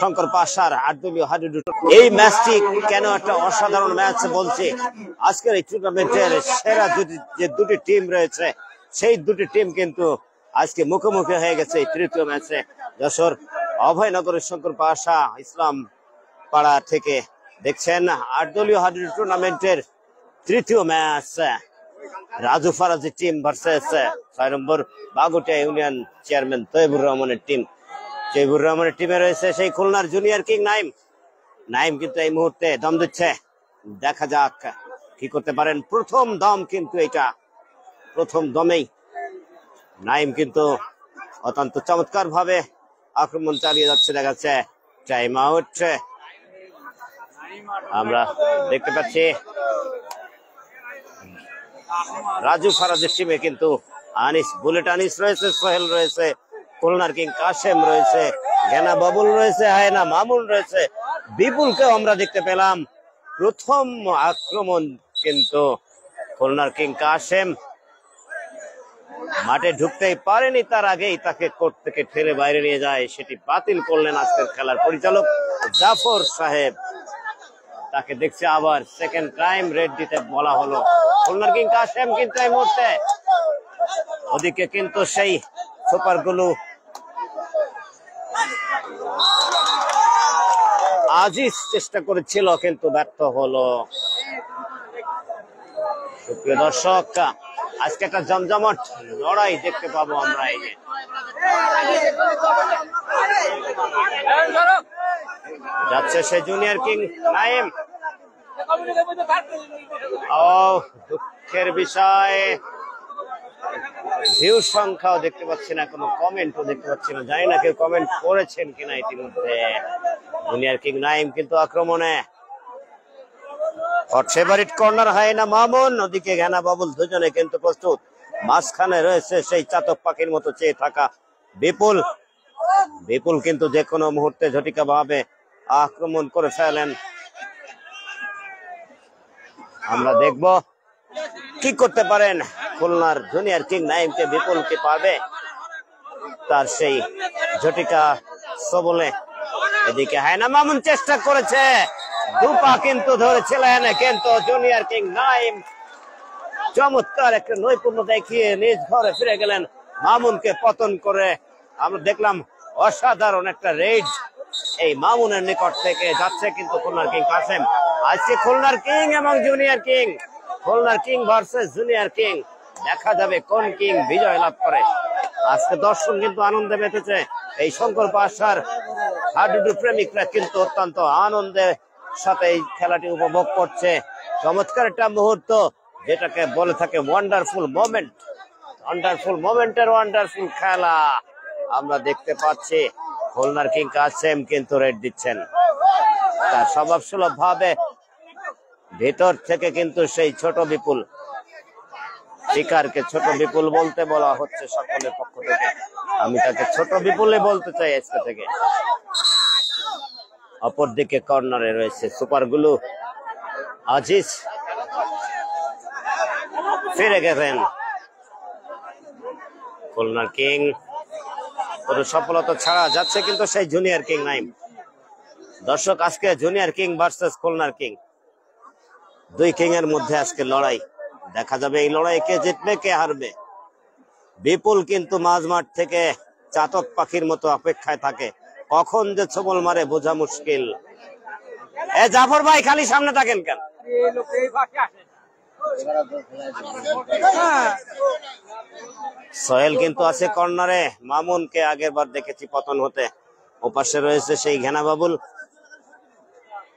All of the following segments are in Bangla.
শঙ্কর পাশার ৮ দলীয় হাডুডু। এই ম্যাচটি কেন একটা অসাধারণ ম্যাচ বলছি, আজকের এই টুর্নামেন্টের সেরা যে দুটি টিম রয়েছে সেই দুটি টিম কিন্তু আজকে মুখোমুখি হয়ে গেছে এই তৃতীয় ম্যাচে। যশোর অভয়নগরের শঙ্কর পাশা ইসলাম পাড়া থেকে দেখছেন ৮ দলীয় হাডুডু টুর্নামেন্টের তৃতীয় match, Raju Faraji team versus ৬ নম্বর বাগুটিয়া ইউনিয়ন চেয়ারম্যান তৈবুর রহমানের টিম। তৈবুর রহমানের টিমে রয়েছে সেই খুলনার জুনিয়র কিং নাইম। নাইম কিন্তু এই মুহূর্তে দম দিচ্ছে, দেখা যাক কি করতে পারেন। প্রথম দম কিন্তু এটা, প্রথম দমেই নাইম কিন্তু অত্যন্ত চমৎকার ভাবে আক্রমণ চালিয়ে যাচ্ছে। দেখা যাচ্ছে টাইম আউট আমরা দেখতে পাচ্ছি। রাজু ফারাজের টিমে কিন্তু আনিস, বুলেট আনিস রয়েছে, সোহেল রয়েছে, খুলনার কিং কাশেম রয়েছে, ঘেনা বাবুল রয়েছে, হায়না মামুন রয়েছে, বিপুলকেও আমরা দেখতে পেলাম। প্রথম আক্রমণ কিন্তু খুলনার কিং কাশেম মাঠে ঢুকতেই পারেনি, তার আগেই তাকে কোর্ট থেকে ঠেলে বাইরে নিয়ে যায়। সেটি বাতিল করলেন আজকের খেলার পরিচালক জাফর সাহেব। তাকে দেখছে আবার সেকেন্ড টাইম রেড দিতে বলা হলো। খুলনার কিং কাশেম কিন্তু এই মুহূর্তে ওদিকে কিন্তু সেই সুপার গুলো আজিজ চেষ্টা করেছিল কিন্তু ব্যর্থ হলো। সুপ্রিয় দর্শক, আজকে একটা জমজমাট লড়াই দেখতে পাবো আমরা। এই যে যাচ্ছে সে জুনিয়র কিং নাইম। ও দুঃখের বিষয়, ভিউ সংখ্যাও দেখতে পাচ্ছি না, কোনো কমেন্টও দেখতে পাচ্ছি না, জানি না কেউ কমেন্ট করেছেন কিনা ইতিমধ্যে। জুনিয়র কিং নাইম কিন্তু আক্রমণে, হট ফেভারিট কর্নার হায়না মামুন, ওদিকে ঘেনা বাবুল, দুজনে কিন্তু প্রস্তুত। মাঝখানে রয়েছে সেই চাতক পাখির মতো চেয়ে থাকা বিপুল। বিপুল কিন্তু যে কোনো মুহূর্তে ঝটিকা ভাবে আক্রমণ করে ফেলেন। আমরা দেখব কি করতে পারেন খুলনার জুনিয়র কিং নাইমকে। বিপুল কি পারবে তার সেই ঝটিকা সবলে? এদিকে হায়না মামুন চেষ্টা করেছে, দুপা কিন্তু ধরেছিলেন, কিন্তু জুনিয়র কিং নাইম চমৎকার একটা নৈপুণ্য দেখিয়ে নিজ ঘরে ফিরে গেলেন। মামুনকে পতন করে আমরা দেখলাম অসাধারণ একটা রেড এই মামুনের নিকট থেকে যাচ্ছে কিন্তু খুলনার কিং কাশেম। আজকে খুলনার কিং এবং জুনিয়র কিং, খুলনার কিং ভার্সেস জুনিয়র কিং, দেখা যাবে কোন কিং বিজয় লাভ করে। আজকে দর্শক কিন্তু আনন্দে মেতেছে। এই শঙ্কর পাশার হাডুডু প্রেমিকরা কিন্তু অত্যন্ত আনন্দের সাথে এই খেলাটি উপভোগ করছে। চমৎকার একটা মুহূর্ত, যেটাকে বলে থাকে ওয়ান্ডারফুল মোমেন্ট। ওয়ান্ডারফুল মোমেন্টের ওয়ান্ডারফুল খেলা আমরা দেখতে পাচ্ছি। খুলনার কিং কাশেম কিন্তু রেড দিচ্ছেন তার স্বভাব সুলভ ভাবে। ভিতর থেকে কিন্তু সেই ছোট বিপুল, শিকারকে ছোট বিপুল বলতে বলা হচ্ছে সকলের পক্ষ থেকে, আমি তাকে ছোট বিপুলে বলতে চাই আজকে থেকে। অপরদিকে কর্নারে রয়েছে সুপারগুলো আজিজ, ফিরে গেছেন খুলনার কিং। কোনো সফলতা ছাড়া যাচ্ছে কিন্তু সেই জুনিয়র কিং নাইম। দর্শক, আজকে জুনিয়র কিং ভার্সেস খুলনার কিং, দুই কিং এর মধ্যে আজকে লড়াই। দেখা যাবে এই লড়াই কে জিতবে কে হারবে। বিপুল কিন্তু মাঝমাঠ থেকে চাতক পাখির মতো অপেক্ষায় থাকে, কখন যে ছবল মারে বোঝা মুশকিল। এ জাফর ভাই, খালি সামনে থাকেন কেন? সোহেল কিন্তু আছে কর্নারে, মামুনকে আগের বার দেখেছি পতন হতে। ওপাশে রয়েছে সেই ঘেনা বাবুল,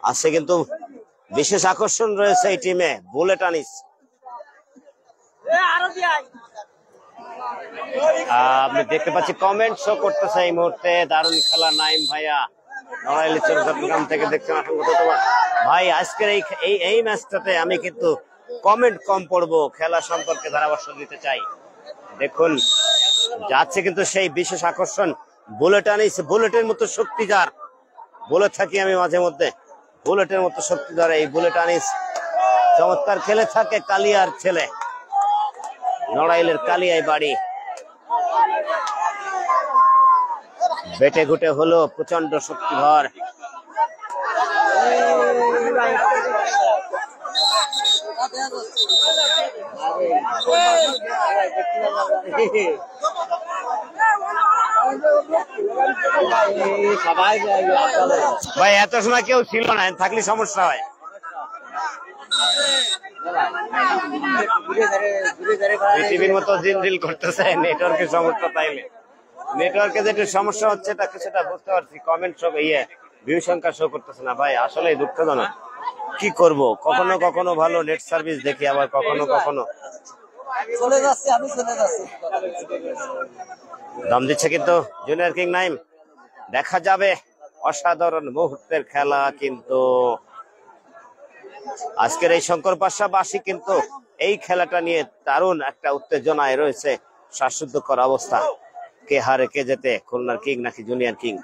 আছে কিন্তু বিশেষ আকর্ষণ রয়েছে এই টিমে বুলেট আনিস। আপনি দেখতে পাচ্ছি কমেন্ট শো করতেছে এই মুহূর্তে। দারুণ খেলা নাইম ভাইয়া, নড়াইল চট্টগ্রাম থেকে দেখছেন। ভাই, আজকের এই ম্যাচটাতে আমি কিন্তু কমেন্ট কম পড়বো, খেলা সম্পর্কে ধারাভাষ্য দিতে চাই। দেখুন, যাচ্ছে কিন্তু সেই বিশেষ আকর্ষণ বুলেট আনিস। বুলেটের মতো শক্তিদার, বলে থাকি আমি মাঝে মধ্যে, বুলেটের মতো শক্তিদার এই বুলেট আনিস চমৎকার খেলে থাকে। কালিয়ার ছেলে, নড়াইলের কালিয়ায় বাড়ি। বেটে ঘুটে হলো প্রচন্ড শক্তিধর। ভাই এত সময় কেউ ছিল না, থাকলে সমস্যা হয়। পৃথিবীর মতো জিল করতেছে, নেটওয়ার্কের সমস্যা। তাইলে নেটওয়ার্কে যেটা সমস্যা হচ্ছে তা কিছুটা বুঝতে পারছি। কমেন্ট সব ভিউ সংখ্যা শো করতেছে না ভাই, আসলে দুঃখজনক। কি করব, কখনো কখনো ভালো নেট সার্ভিস দেখি, আবার কখনো কখনো চলে যাচ্ছে, আমি চলে যাচ্ছি। দম দিচ্ছে কিন্তু জুনিয়র কিং নাইম। দেখা যাবে, অসাধারণ মুহূর্তের খেলা। কিন্তু আজকের এই শঙ্কর পাশাবাসী কিন্তু এই খেলাটা নিয়ে দারুণ একটা উত্তেজনায় রয়েছে, শ্বাসরুদ্ধকর অবস্থা। কে হারে কে জেতে, খুলনার কিং নাকি জুনিয়র কিং?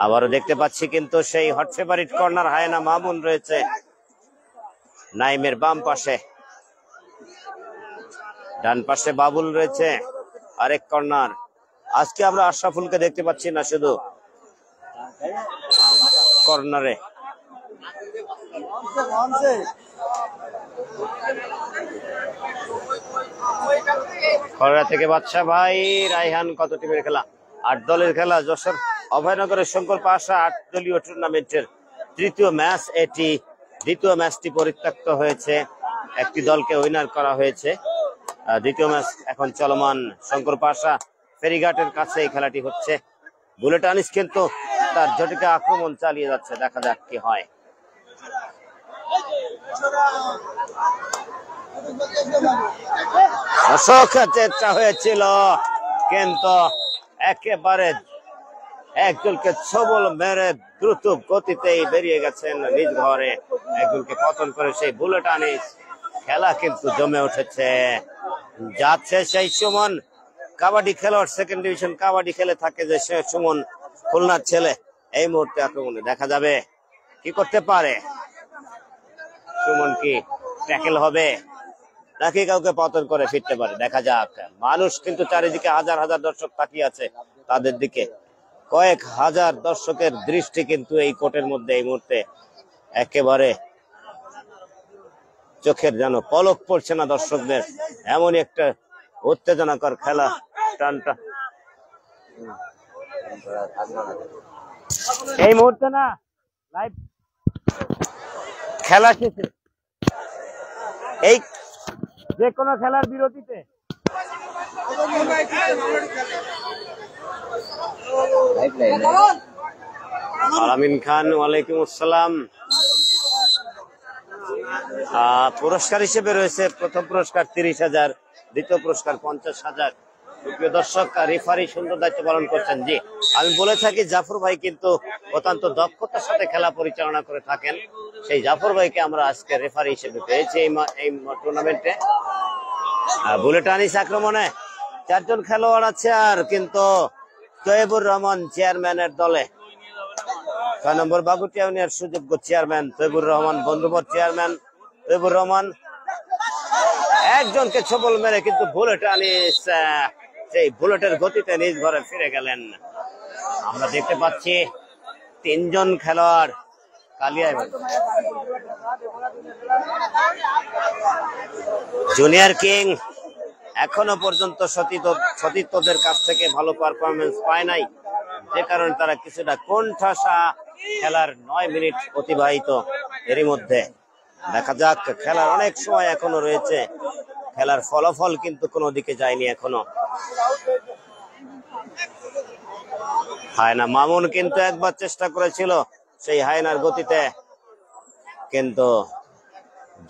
আবারও দেখতে পাচ্ছি কিন্তু সেই হট ফেভারিট কর্নার হায়না মামুন রয়েছে নাইমের বাম পাশে, ডান পাশে বাবুল রয়েছে আরেক কর্নার। আজকে আমরা আশরাফুলকে দেখতে পাচ্ছি না শুধু কর্নারে। খড়া থেকে বাদশা ভাই, রায়হান কত টিমের খেলা? 8 দলের খেলা। যশোর অভয়নগরের শঙ্কর পাশা 8 দলীয় টুর্নামেন্টের তৃতীয় ম্যাচ এটি। দ্বিতীয় ম্যাচটি পরিত্যক্ত হয়েছে, একটি দলকে উইনার করা হয়েছে। দ্বিতীয় ম্যাচ এখন চলমান। শঙ্কর পাশা ফেরিঘাটের কাছে এই খেলাটি হচ্ছে। বুলেট আনিস কিন্তু তার জটিকা আক্রমণ চালিয়ে যাচ্ছে, দেখা যাক কি হয়। চেষ্টা হয়েছিল কিন্তু একেবারে একজনকে ছবল মেরে দ্রুত গতিতেই বেরিয়ে গেছেন নিজ ঘরে, একজনকে পতন করে সেই বুলেট আনিস। খেলা কিন্তু জমে উঠেছে, যাচ্ছে সেই সুমন, কাবাডি খেলোয়াড়, সেকেন্ড ডিভিশন কাবাডি খেলে থাকে যে সে সুমন, খুলনার ছেলে। এই মুহূর্তে আক্রমণে দেখা যাবে কি করতে পারে সুমন, কি ট্যাকেল হবে নাকি কাউকে পতন করে ফিরতে পারে, দেখা যাক। মানুষ কিন্তু চারিদিকে হাজার হাজার দর্শক তাকিয়ে আছে তাদের দিকে, কয়েক হাজার দর্শকের দৃষ্টি কিন্তু এই কোর্টের মধ্যে এই মুহূর্তে। একেবারে চোখের যেন পলক পড়ছে না দর্শকদের, এমনই একটা উত্তেজনাকর খেলা। টানটা এই মুহূর্তে না লাইভ খেলা শেষে, এই যে কোনো খেলার বিরতিতে আলামিন খান, ওয়ালাইকুম আসসালাম। পুরস্কার হিসেবে রয়েছে প্রথম পুরস্কার 30,000, দ্বিতীয় পুরস্কার 50,000। প্রিয় দর্শক, রেফারি সুন্দর দায়িত্ব পালন করছেন। জি, আমি বলে থাকি জাফর ভাই কিন্তু অত্যন্ত দক্ষতার সাথে খেলা পরিচালনা করে থাকেন। সেই জাফর ভাইকে আমরা আজকে রেফারি হিসেবে পেয়েছি এই টুর্নামেন্টে। বুলেট আনিস আক্রমণে 4 জন খেলোয়াড় আছে, আর কিন্তু তৈবুর রহমান চেয়ারম্যানের দলে 6 নম্বর বাগুটিয়া ইউনিয়নের সুযোগ্য চেয়ারম্যান তৈবুর রহমান, বন্ধুবর চেয়ারম্যান তৈবুর রহমান একজনকে ছবল মেরে কিন্তু বুলেট আনিস সেই বুলেটের গতিতে নিজ ঘরে ফিরে গেলেন। আমরা দেখতে পাচ্ছি 3 জন খেলোয়াড় কালিয়ায়। জুনিয়র কিং এখনো পর্যন্ত সতীর্থদের কাছ থেকে ভালো পারফরমেন্স পায় নাই, যে কারণে তারা কিছুটা কোণঠাসা। খেলার 9 মিনিট অতিবাহিত, এরই মধ্যে দেখা যাক, খেলার অনেক সময় এখনো রয়েছে, খেলার ফলাফল কিন্তু কোনো দিকে যায়নি এখনো। হায়না মামুন কিন্তু একবার চেষ্টা করেছিল সেই হায়নার গতিতে, কিন্তু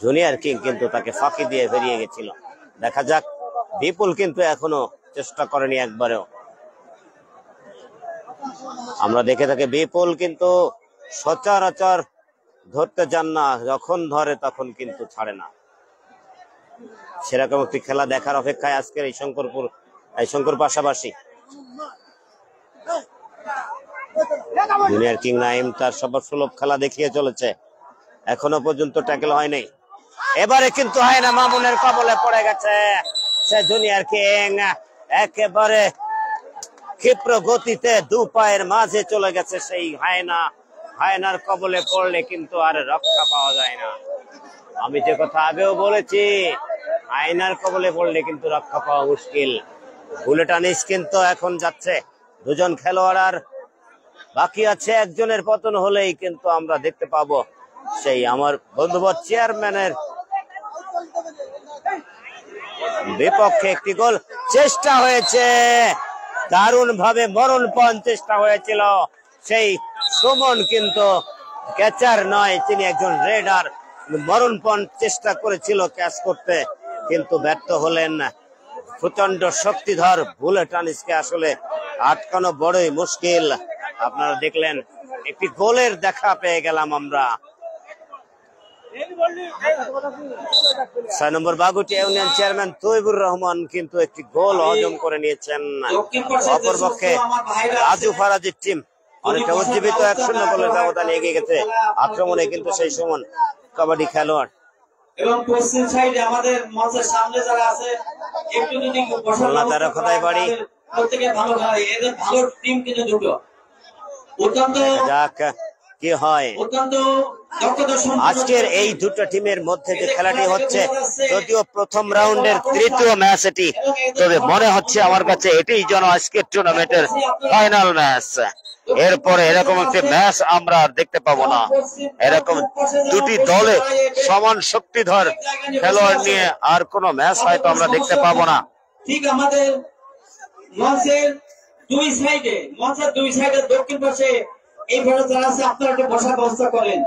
জুনিয়র কিং কিন্তু তাকে ফাঁকি দিয়ে বেরিয়ে গেছিল। দেখা যাক, বিপুল কিন্তু এখনো চেষ্টা করেনি একবারেও। আমরা দেখে থাকি বিপুল কিন্তু সচরাচর ধরতে যান না, যখন ধরে তখন কিন্তু ছাড়ে না। সেরকম একটি খেলা দেখার অপেক্ষায় আজকের এই শঙ্কর পাশাপাশি। জুনিয়র কিং নাইম তার সর্বসুলভ খেলা দেখিয়ে চলেছে, এখনো পর্যন্ত ট্যাকেল হয়নি। এবারে কিন্তু হায়না মামুনের কবলে পড়ে গেছে সে জুনিয়র কিং, একেবারে ক্ষিপ্র গতিতে দু পায়ের মাঝে চলে গেছে সেই হায়না। হায়নার কবলে পড়লে কিন্তু আর রক্ষা পাওয়া যায় না। আমি যে কথা আগেও বলেছি, হায়নার কবলে পড়লে কিন্তু রক্ষা পাওয়া মুশকিল। বুলেট আনিস কিন্তু এখন যাচ্ছে, দুজন খেলোয়াড় আর বাকি আছে। একজনের পতন হলেই কিন্তু আমরা দেখতে পাবো সেই আমার বন্ধুবৎ চেয়ারম্যানের বিপক্ষে একটি গোল চেষ্টা হয়েছে। দারুণ ভাবে মরণপণ চেষ্টা হয়েছিল সেই সুমন, কিন্তু ক্যাচার নয়, তিনি একজন রেডার। মরণপণ চেষ্টা করেছিল ক্যাচ করতে, কিন্তু ব্যর্থ হলেন। প্রচন্ড শক্তিধর বুলেট আনিসকে আসলে আটকানো বড়ই মুশকিল। আপনারা দেখলেন একটি গোলের দেখা পেয়ে গেলাম আমরা। 6 নম্বর বাগুটিয়া ইউনিয়ন চেয়ারম্যান তৈবুর রহমান কিন্তু একটি গোল হজম করে নিয়েছেন। অপরপক্ষে রাজু ফারাজির টিম অনেকটা উজ্জীবিত 1-0 গোলের ব্যবধানে এগিয়ে গেছে। আক্রমণে কিন্তু সেই সুমন কাবাডি খেলোয়াড়। এবং পশ্চিম সাইডে আমাদের মঞ্চের সামনে যারা আছে একটু যদি খোদাই বাড়ি প্রত্যেকে ভালো খেলে, এদের ভালো টিম কিন্তু দুটো অত্যন্ত যাক কি হয়। আজকের এই দুটো টিমের মধ্যে যে খেলাটি হচ্ছে, যদিও প্রথম রাউন্ডের তৃতীয় ম্যাচ এটি, তবে মনে হচ্ছে আমার কাছে এটাই যেন আজকের টুর্নামেন্টের ফাইনাল ম্যাচ। এরপরে এরকম একটি ম্যাচ আমরা আর দেখতে পাবো না। এরকম দুটি দলে সমান শক্তিধর খেলোয়াড় নিয়ে আর কোনো ম্যাচ হয়তো আমরা দেখতে পাবো না। ঠিক আমাদের মঞ্চের দুই সাইডে দক্ষিণ পাশে এই ভাবে যারা আছে আপনারা একটু বসার ব্যবস্থা করেন।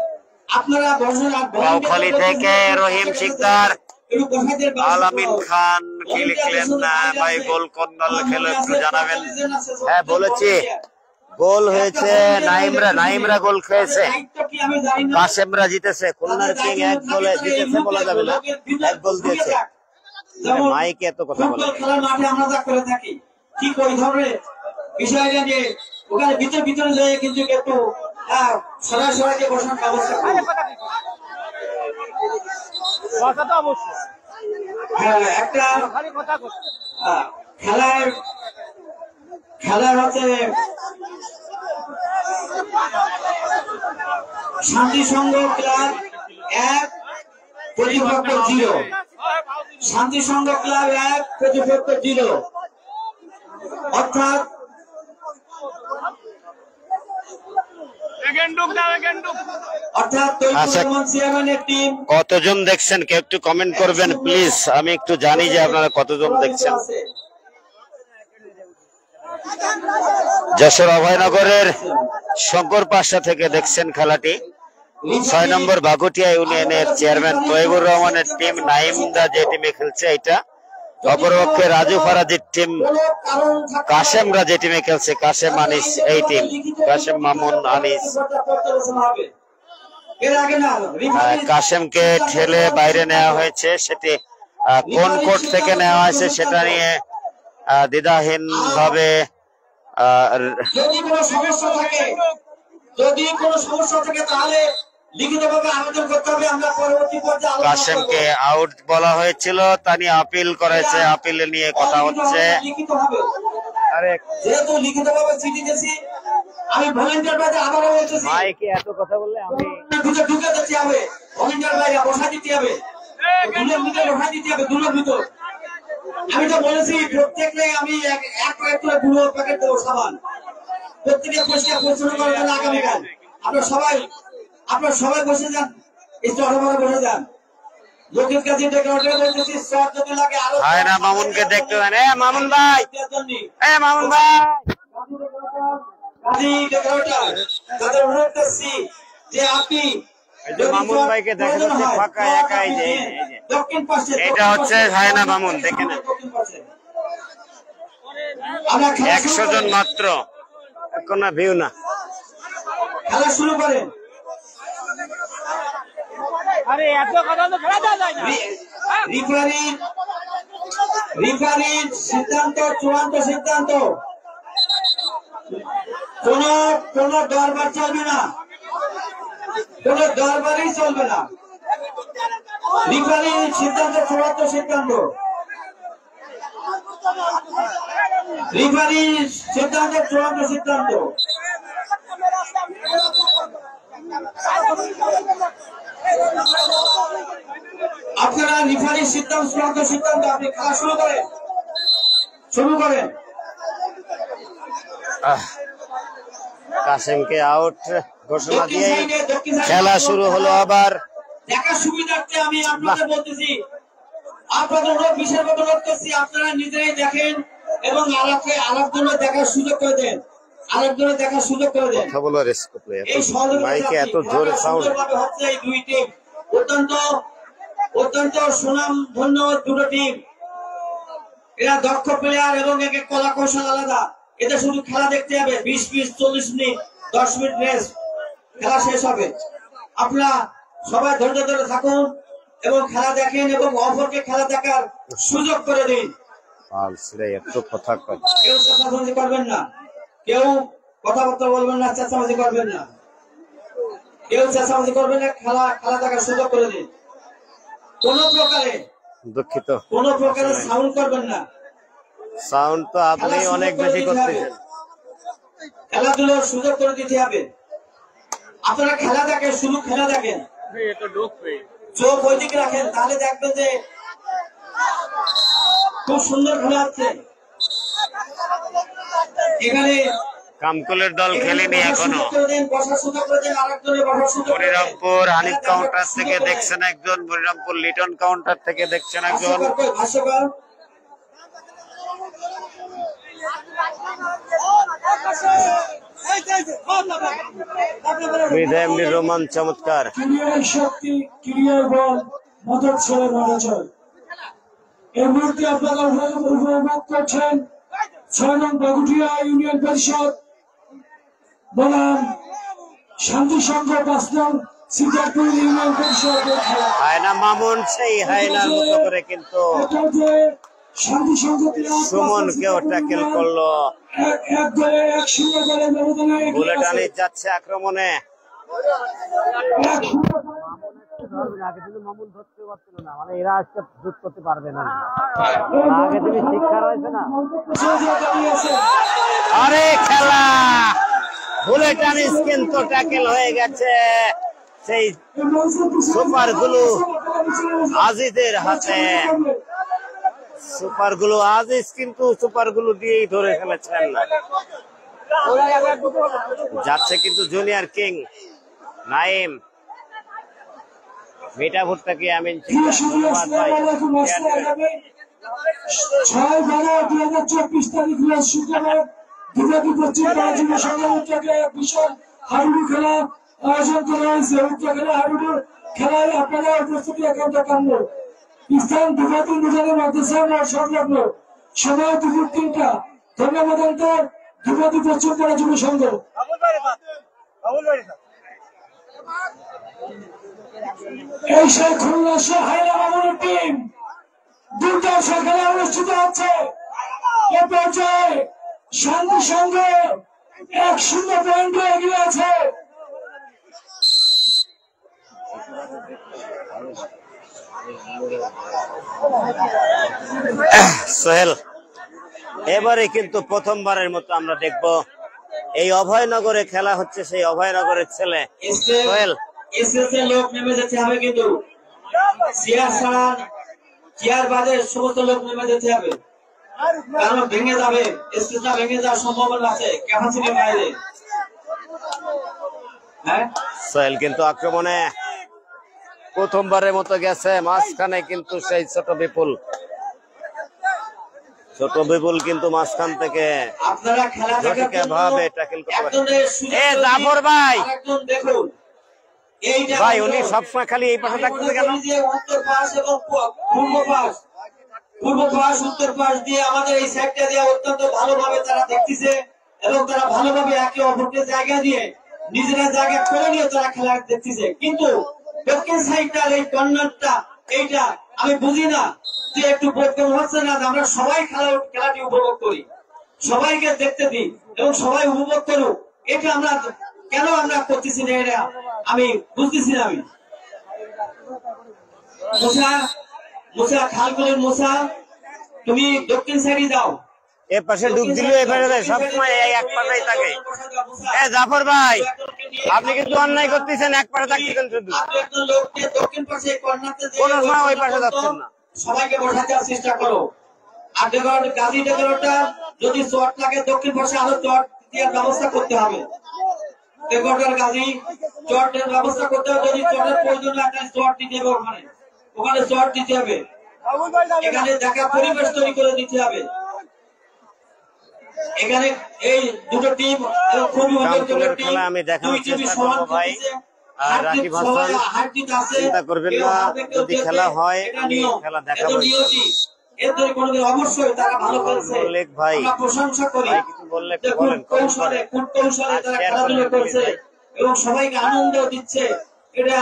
আপনারা বসেন। বাউখালী থেকে রহিম শিকদার, আলামিন খান কি লিখলেন না ভাই, গোল কোন দল খেলো একটু জানাবেন। হ্যাঁ বলেছি, গোল হয়েছে নাইমরা গোল খেয়েছে, কাশেমরা জিতেছে। খুলনার কিং 1 গোলে জিতেছে বলা যাবে না, 1 গোল দিয়েছে। মাইকে এত কথা বলে খেলার মাঠে আমরা যা করে থাকি ঠিক ওই ধরনের বিষয়টা যে ওখানে ভিতরে যায় কিন্তু একটু সরাসরি বসার ব্যবস্থা করি। হ্যাঁ, একটা খেলার হচ্ছে শান্তি সংঘ ক্লাব 1 প্রতিপক্ষ 0। শান্তি সংঘ ক্লাব 1 প্রতিপক্ষ 0, অর্থাৎ কতজন দেখছেন কেউ একটু কমেন্ট করবেন প্লিজ, আমি একটু জানি যে আপনারা কতজন দেখছেন। যশোর অভয়নগরের শঙ্কর পাশা থেকে দেখছেন খেলাটি। 6 নম্বর বাগুটিয়া ইউনিয়নের চেয়ারম্যান তৈবুর রহমানের টিম নাইমদা যে টিমে খেলছে এটা। অপরপক্ষে রাজু ফারাজির টিম কাশেমরা যে টিমে খেলছে, কাশেম আনিস এই টিম, কাশেম মামুন আনিস। কাশেমকে ঠেলে বাইরে নেওয়া হয়েছে, সেটি কোন কোর্ট থেকে নেওয়া হয়েছে সেটা নিয়ে দ্বিধাহীন ভাবে যদি কোনো সমস্যা থাকে তাহলে লিখিতভাবে আবেদন করতে হবে। আমরা পরবর্তী পর্যায়ে কাশেমকে আউট বলা হয়েছিল, তা নিয়ে আপিল করেছে, আপিল নিয়ে কথা হচ্ছে। যেহেতু লিখিতভাবে চিঠি দিয়েছি, আমি ভলেন্টিয়ার বাইরে আবারও বলতেছি, মাইকে এত কথা বললে আমি ঢুকে দিতে হবে, ভলেন্টিয়ার বাইরে বসা দিতে হবে, দুলের ভিতরে বসা দিতে হবে, দুলের ভিতর। আমি তো বলেছি প্রত্যেককে আমি এক প্যাকেট করে 2 প্যাকেট দেবো সাবান, প্রত্যেকে পরিষ্কার পরিচ্ছন্ন করার জন্য আগামীকাল। আপনারা সবাই বসে যান, একটু অটোমারে বসে যান। লোকের কাছে বলতেছি সব যদি লাগে আরো মামুনকে দেখতে পান। মামুন ভাই, মামুন ভাই তাদের অনুরোধ করছি যে আপনি মামুন ভাইকে দেখা যাচ্ছে ফাঁকা একাই, যে দক্ষিণ পাশে এটা হচ্ছে হায়না মামুন, দেখেন 100 জন মাত্র, কোনো ভিউ না। খেলা শুরু করেন। রিফারির সিদ্ধান্ত, চূড়ান্ত সিদ্ধান্ত, কোন দরবার চলবে না, কোন দরবারই চলবে না। রিফারির সিদ্ধান্ত চূড়ান্ত সিদ্ধান্ত। রিফারি সিদ্ধান্ত চূড়ান্ত সিদ্ধান্ত। আপনারা রিফারি সিদ্ধান্ত চূড়ান্ত সিদ্ধান্ত। আপনি খেলা শুরু করেন। কাসেমকে আউট ঘোষণা দিয়ে খেলা শুরু হলো আবার। দেখার সুবিধার্থে আমি আপনাদের বলতেছি, আপনাদের বিশেষ অনুরোধ করছি, আপনারা নিজেরাই দেখেন এবং আরেকজনের দেখার সুযোগ করে দেন। কথা বলার মাইকে এত জোরে সাউন্ড হচ্ছে এই দুই টিম অত্যন্ত সুনাম ধন্য দুটো টিম। এরা দক্ষ প্লেয়ার এবং একে কলা কৌশল আলাদা। এটা শুধু খেলা দেখতে হবে। 20 40 মিনিট 10 মিনিট রেস্ট, খেলা শেষ হবে। আপনারা সবাই ধৈর্য ধরে থাকুন এবং খেলা দেখেন এবং অপরকে খেলা দেখার সুযোগ করে দিন। কেউ চেঁচামেচি করবেন না, কেউ কথাবার্তা বলবেন না, চেঁচামেচি করবেন না, খেলা দেখার সুযোগ করে দিন। কোন প্রকারে সাউন্ড করবেন না। সাউন্ড তো আপনি অনেক বেশি করতেছেন। খেলাধুলার সুযোগ করে দিতে হবে। আপনারা খেলা দেখেন, শুধু খেলা দেখেন, চোখ ওইদিকে রাখেন, তাহলে দেখবেন যে খুব সুন্দর খেলা হচ্ছে। এখানে কামকুলের দল খেলেনি এখনো। মনিরামপুর হানিফ কাউন্টার থেকে দেখছেন একজন, মনিরামপুর লিটন কাউন্টার থেকে দেখছেন একজন। রোমান চমৎকার শক্তি ক্রিয়ার বল মদত ছেড়ে মনোযোগ। এই মুহূর্তে আপনারা উপভোগ করছেন 6 নং বাগুটিয়া ইউনিয়ন পরিষদ বনাম শান্তি সংঘ 5 নং সিদ্ধারপুর ইউনিয়ন পরিষদ। হায়না মামুন সেই হায়নার মতো করে কিন্তু শান্তি সংঘ সুমনকেও ট্যাকেল করলো। 1-0 গোলের ব্যবধানে বুলেট আনি যাচ্ছে আক্রমণে। এরা আজকে যুদ্ধ করতে পারবে না। আগে তুমি শিক্ষা রয়েছে না। আরে খেলা বুলেট আনিস কিন্তু ট্যাকেল হয়ে গেছে। সেই সুপার গুলো আজিজের হাতে। সুপার গুলো আজিজ কিন্তু সুপার গুলো দিয়েই ধরে ফেলেছেন। যাচ্ছে কিন্তু জুনিয়র কিং নাইম। মিঠাপুর থেকে আমিন। ধন্যবাদ ভাই। 6/12/2024 তারিখ শুক্রবার দুর্গাপুর পশ্চিম পরাজয় সংগ্রাম উদ্যোগে বিশাল হাডুডু খেলা আয়োজন করা হয়েছে। উক্ত খেলা হাডুডু খেলায় আপনারা উপস্থিতি একান্ত কাম্য। স্থান দুর্গাপুর নিজামের মাদ্রাসা সংলগ্ন। সময় দুপুর 3টা। ধন্যবাদ অন্তর দুর্গাপুর পশ্চিম পরাজয় সংঘ। এই সেই খুলনা হায়না মামুনের টিম দুর্দান্ত খেলা অনুষ্ঠিত হচ্ছে। এ পর্যায়ে শান্তি সংঘ 1-0 পয়েন্টে এগিয়ে আছে। সোহেল, এবারে কিন্তু প্রথমবারের মতো আমরা দেখব এই অভয়নগরে খেলা হচ্ছে। সেই অভয়নগরের ছেলে সোহেল লোক নেমে যেতে হবে, কিন্তু চেয়ার ছাড়া চেয়ার বাদে সমস্ত লোক নেমে যেতে হবে, কারণ ভেঙে যাবে, স্টেজটা ভেঙে যাওয়ার সম্ভাবনা আছে ক্যাপাসিটির বাইরে। সোহেল কিন্তু আক্রমণে প্রথমবারের মতো গেছে। মাঝখানে কিন্তু সেই ছোট বিপুল কিন্তু মাঝখান থেকে আপনারা খেলা ভাবে ট্যাকেল করতে পারে। জাফর ভাই দেখুন ভাই উনি সবসময় খালি এই পাশে থাকতে গেল। উত্তর পাশ এবং পূর্ব পাশ উত্তর পাশ দিয়ে আমাদের এই সাইডটা দিয়ে অত্যন্ত ভালোভাবে তারা দেখতেছে এবং তারা ভালোভাবে একে অপরকে জায়গা দিয়ে নিজেরা জায়গা করে নিয়ে তারা খেলা দেখতেছে। কিন্তু দক্ষিণ সাইডটার এই কর্নারটা এইটা আমি বুঝি না যে একটু বোধগম্য হচ্ছে না। আমরা সবাই খেলাটি উপভোগ করি, সবাইকে দেখতে দিই এবং সবাই উপভোগ করুক। এটা আমরা কেন আমরা করতেছি না, এটা আমি বুঝতেছি না। আমি মুসা খালগুলির মুসা তুমি দক্ষিণ সাইডে যাও। এ পাশে ডুব দিলে এবারে সবসময় এই এক পাশেই থাকে। জাফর ভাই, আপনি কিন্তু অন্যায় করতেছেন, এক পাশে থাকতেছেন শুধু, দক্ষিণ পাশে কর্নারতে কোন সময় ওই পাশে যাচ্ছেন না। সবাইকে বসাতে চেষ্টা করো। আর গাজী ডেকোরেটর যদি চট লাগে দক্ষিণ পাশে আরো চট দেওয়ার ব্যবস্থা করতে হবে। ডেকোরেটর গাজী চটের ব্যবস্থা করতে হবে। যদি চটের প্রয়োজন লাগে চট দিতে হবে, ওখানে চট দিতে হবে। এখানে দেখা পরিবেশ তৈরি করে দিতে হবে। এখানে এই দুটো টিম খুবই খেলা আমি দেখানোর চেষ্টা করবো ভাই। আর রাকিব হাসান, চিন্তা করবেন না, যদি খেলা হয় আমি খেলা দেখাবো। অবশ্যই তারা ভালো করেছে, আমরা প্রশংসা করি। কৌশলে তারা খেলাধুলো করছে এবং সবাইকে আনন্দ দিচ্ছে, এটা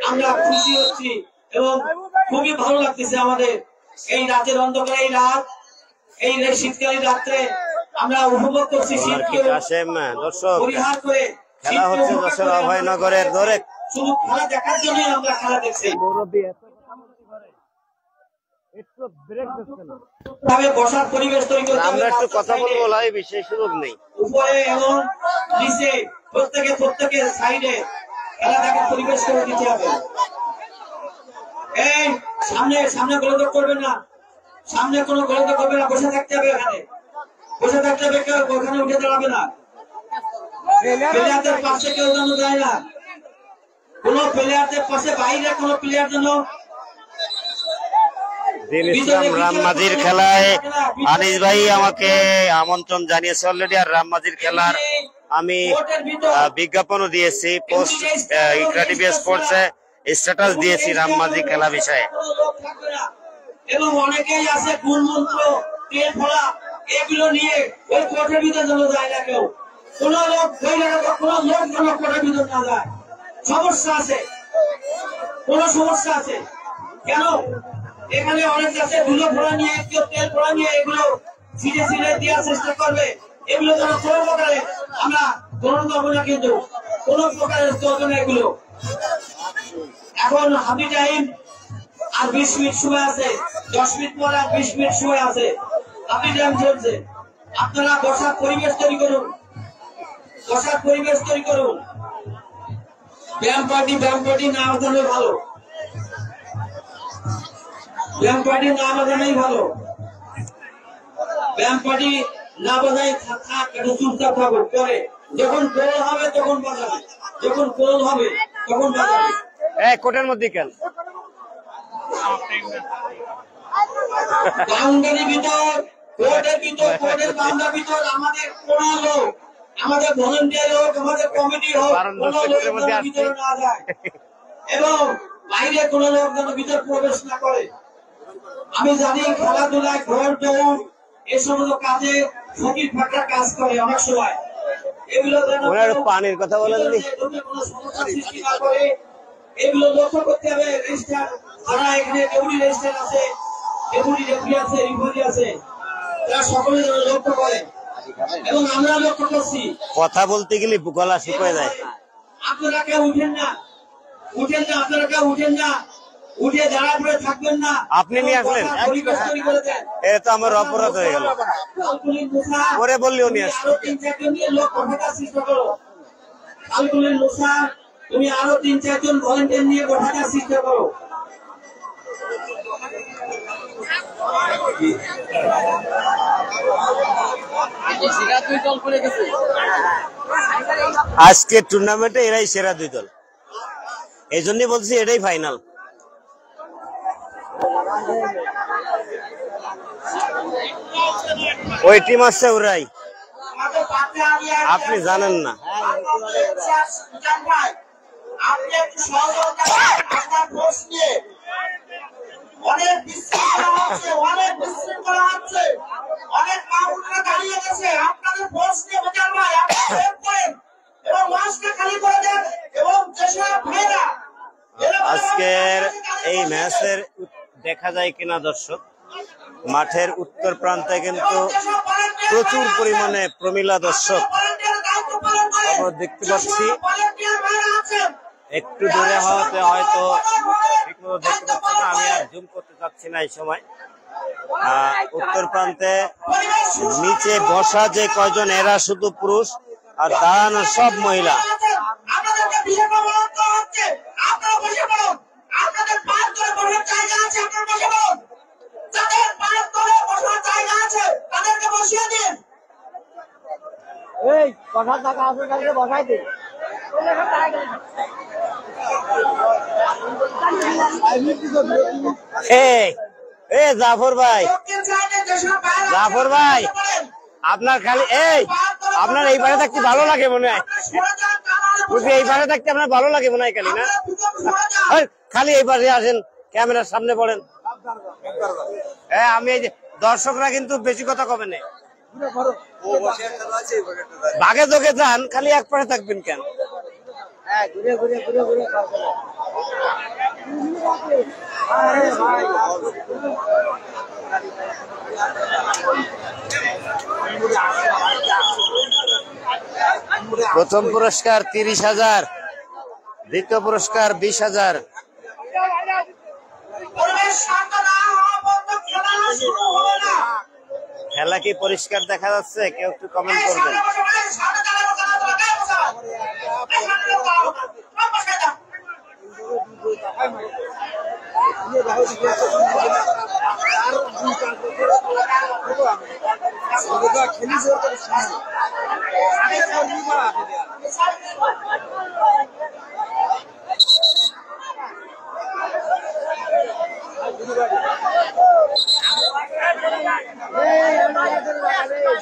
আমরা খুশি হচ্ছি এবং খুবই ভালো লাগতেছে আমাদের। এই রাতের অন্ধকারে, এই শীতকালীন রাত্রে আমরা উপভোগ করছি শীতকে পরিহার করে। খেলা হচ্ছে যশোর অভয়নগরের ধরে, শুধু খেলা দেখার জন্য আমরা খেলা দেখছি। বসার পরিবেশ তৈরি করতে আমরা একটু কথা বলবো, লাইভ সেই সুযোগ নেই। উপরে এবং নিচে প্রত্যেকে সাইডে খেলা দেখার পরিবেশ করে দিতে হবে। এই সামনে গোলযোগ করবে না, সামনে কোনো গোলযোগ করবে না, বসে থাকতে হবে। এখানে বসে থাকতে হবে, কেউ ওখানে উঠে দাঁড়াবে না। প্লেয়ারদের পাশে কেউ যেন যায় না, কোন প্লেয়ারদের পাশে বাইরে কোন প্লেয়ার যেন। দিন ইসলাম রামমাজির খেলায় আনিস ভাই আমাকে আমন্ত্রণ জানিয়েছে অলরেডি। আর রামমাজির খেলার আমি বিজ্ঞাপনও দিয়েছি, পোস্ট ইকরা টিভি স্পোর্টসে স্ট্যাটাস দিয়েছি রামমাজি খেলা বিষয়ে। এবং অনেকেই আছে গুণমন্ত্র, তেল ফলা, এগুলো নিয়ে ওই কোর্টের ভিতরে যেন যায় না কেউ। কোন লোক যেন কোর্টের ভিতরে না যায়। সমস্যা আছে, কোন সমস্যা আছে কেন? এখানে অনেক আছে ধুলো ফোড়া নিয়ে, কেউ তেল ফোড়া নিয়ে এগুলো ছিঁড়ে দেওয়ার চেষ্টা করবে। এগুলো যেন কোনো প্রকারে আমরা গ্রহণ করবো না, কিন্তু কোন প্রকারের চলবে না এগুলো। এখন হাফি টাইম আর 20 মিনিট সময় আছে, 10 মিনিট পরে আর 20 মিনিট সময় আছে, হাফি টাইম চলছে। আপনারা বসার পরিবেশ তৈরি করুন, বসার পরিবেশ তৈরি করুন। ব্যায়াম পার্টি না বাজানো ভালো, ব্যায়াম পার্টি না বাজানোই ভালো। ব্যায়াম পার্টি না বাজাই থাক, একটু চুপচাপ থাকুক। পরে যখন গোল হবে তখন বাজাবে, যখন গোল হবে তখন বাজাবে। কোর্টের মধ্যে কেন বাউন্ডারির ভিতর, কোর্টের বাউন্ডারির ভিতর আমাদের কোন লোক, আমাদের ভলেন্টিয়ার হোক, আমাদের কমিটি হোক, কোন লোক ভিতরে না যায় এবং বাইরে কোন লোক যেন ভিতরে প্রবেশ না করে। আমি জানি খেলাধুলায় ঘর দৌড় এ সমস্ত কাজে ফকির ফাঁকরা কাজ করে অনেক সময়। এগুলো যেন পানির কথা বলেননি, কোনো সমস্যা সৃষ্টি না করে, এগুলো লক্ষ্য করতে হবে। রেজিস্টার যারা এখানে ডেপুটি রেজিস্টার আছে, ডেপুটি রেফারি আছে, রিফারি আছে, তারা সকলে যেন লক্ষ্য করে এবং আমরা লক্ষ্য করছি। কথা বলতে গেলে গলা শুকিয়ে যায়। আপনারা কেউ উঠেন না, আপনারা কেউ উঠেন না, উঠে দাঁড়া পড়ে থাকবেন না। আপনি নিয়ে আসলেন, এটা তো আমার অপরাধ হয়ে গেল। পরে বললেও নিয়ে আসলো। 3-4 জন লোক বসার চেষ্টা করো। কালকুলের লোসা, তুমি আরো 3-4 জন ভলেন্টিয়ার নিয়ে বসার চেষ্টা করো। আজকে টুর্নামেন্টে এরাই সেরা 2 দল, এই জন্যই বলছি এটাই ফাইনাল। ওই টিম আসছে ওরাই, আপনি জানেন না। অনেক বিশৃঙ্খলা হচ্ছে, অনেক বিশৃঙ্খলা হচ্ছে, অনেক মামুনরা দাঁড়িয়ে গেছে। আপনাদের ফোর্স নিয়ে বিচার ভাই আপনারা করেন এবং মাঠটা খালি করে দেন এবং যেসব ভাইরা আজকের এই ম্যাচের দেখা যায় কিনা দর্শক, মাঠের উত্তর প্রান্তে কিন্তু প্রচুর পরিমাণে প্রমিলা দর্শক আমরা দেখতে পাচ্ছি। একটু দূরে হওয়াতে হয়তো ঠিকমতো দেখতে পাচ্ছি না, আমি আর জুম করতে চাচ্ছি না এই সময়। উত্তর প্রান্তে নিচে বসা যে কয়জন এরা শুধু পুরুষ, আর দাঁড়ানো সব মহিলা। আপনাদেরকে বিশেষ অনুরোধ করা হচ্ছে, আপনারা বসে পড়ুন। আপনাদের পাঁচ করে বসার জায়গা আছে, আপনারা বসে পড়ুন। যাদের পাঁচ করে বসার জায়গা আছে তাদেরকে বসিয়ে দিন। এই বসার টাকা আছে তাদেরকে বসাই দিন। জাফর ভাই, দক্ষিণ সাইডে যেসব বাইরে জাফর ভাই, আপনার খালি আপনার এই পারে থাকতে ভালো লাগে মনে হয়। সরে যান, কানালে এই পারে থাকতে আপনার ভালো লাগে মনে হয় খালি না? সরে যান। খালি এই পাশে আসেন, ক্যামেরার সামনে পড়েন। হ্যাঁ, আমি এই যে দর্শকরা কিন্তু বেশি কথা কবে না, বাঘে চোখে যান, খালি এক পাশে থাকবেন কেন? হ্যাঁ, ঘুরে ঘুরে ঘুরে ঘুরে প্রথম পুরস্কার 30,000, দ্বিতীয় পুরস্কার 20,000। পরিবেশ শান্ত না হওয়া পর্যন্ত খেলা শুরু হবে না। খেলা কি পরিষ্কার দেখা যাচ্ছে? কেউ একটু কমেন্ট করবেন। সামনে দাঁড়ানো, কানালে গায়ে বসাও। এই সামনে দাঁড়াও, সব বসায় দাও।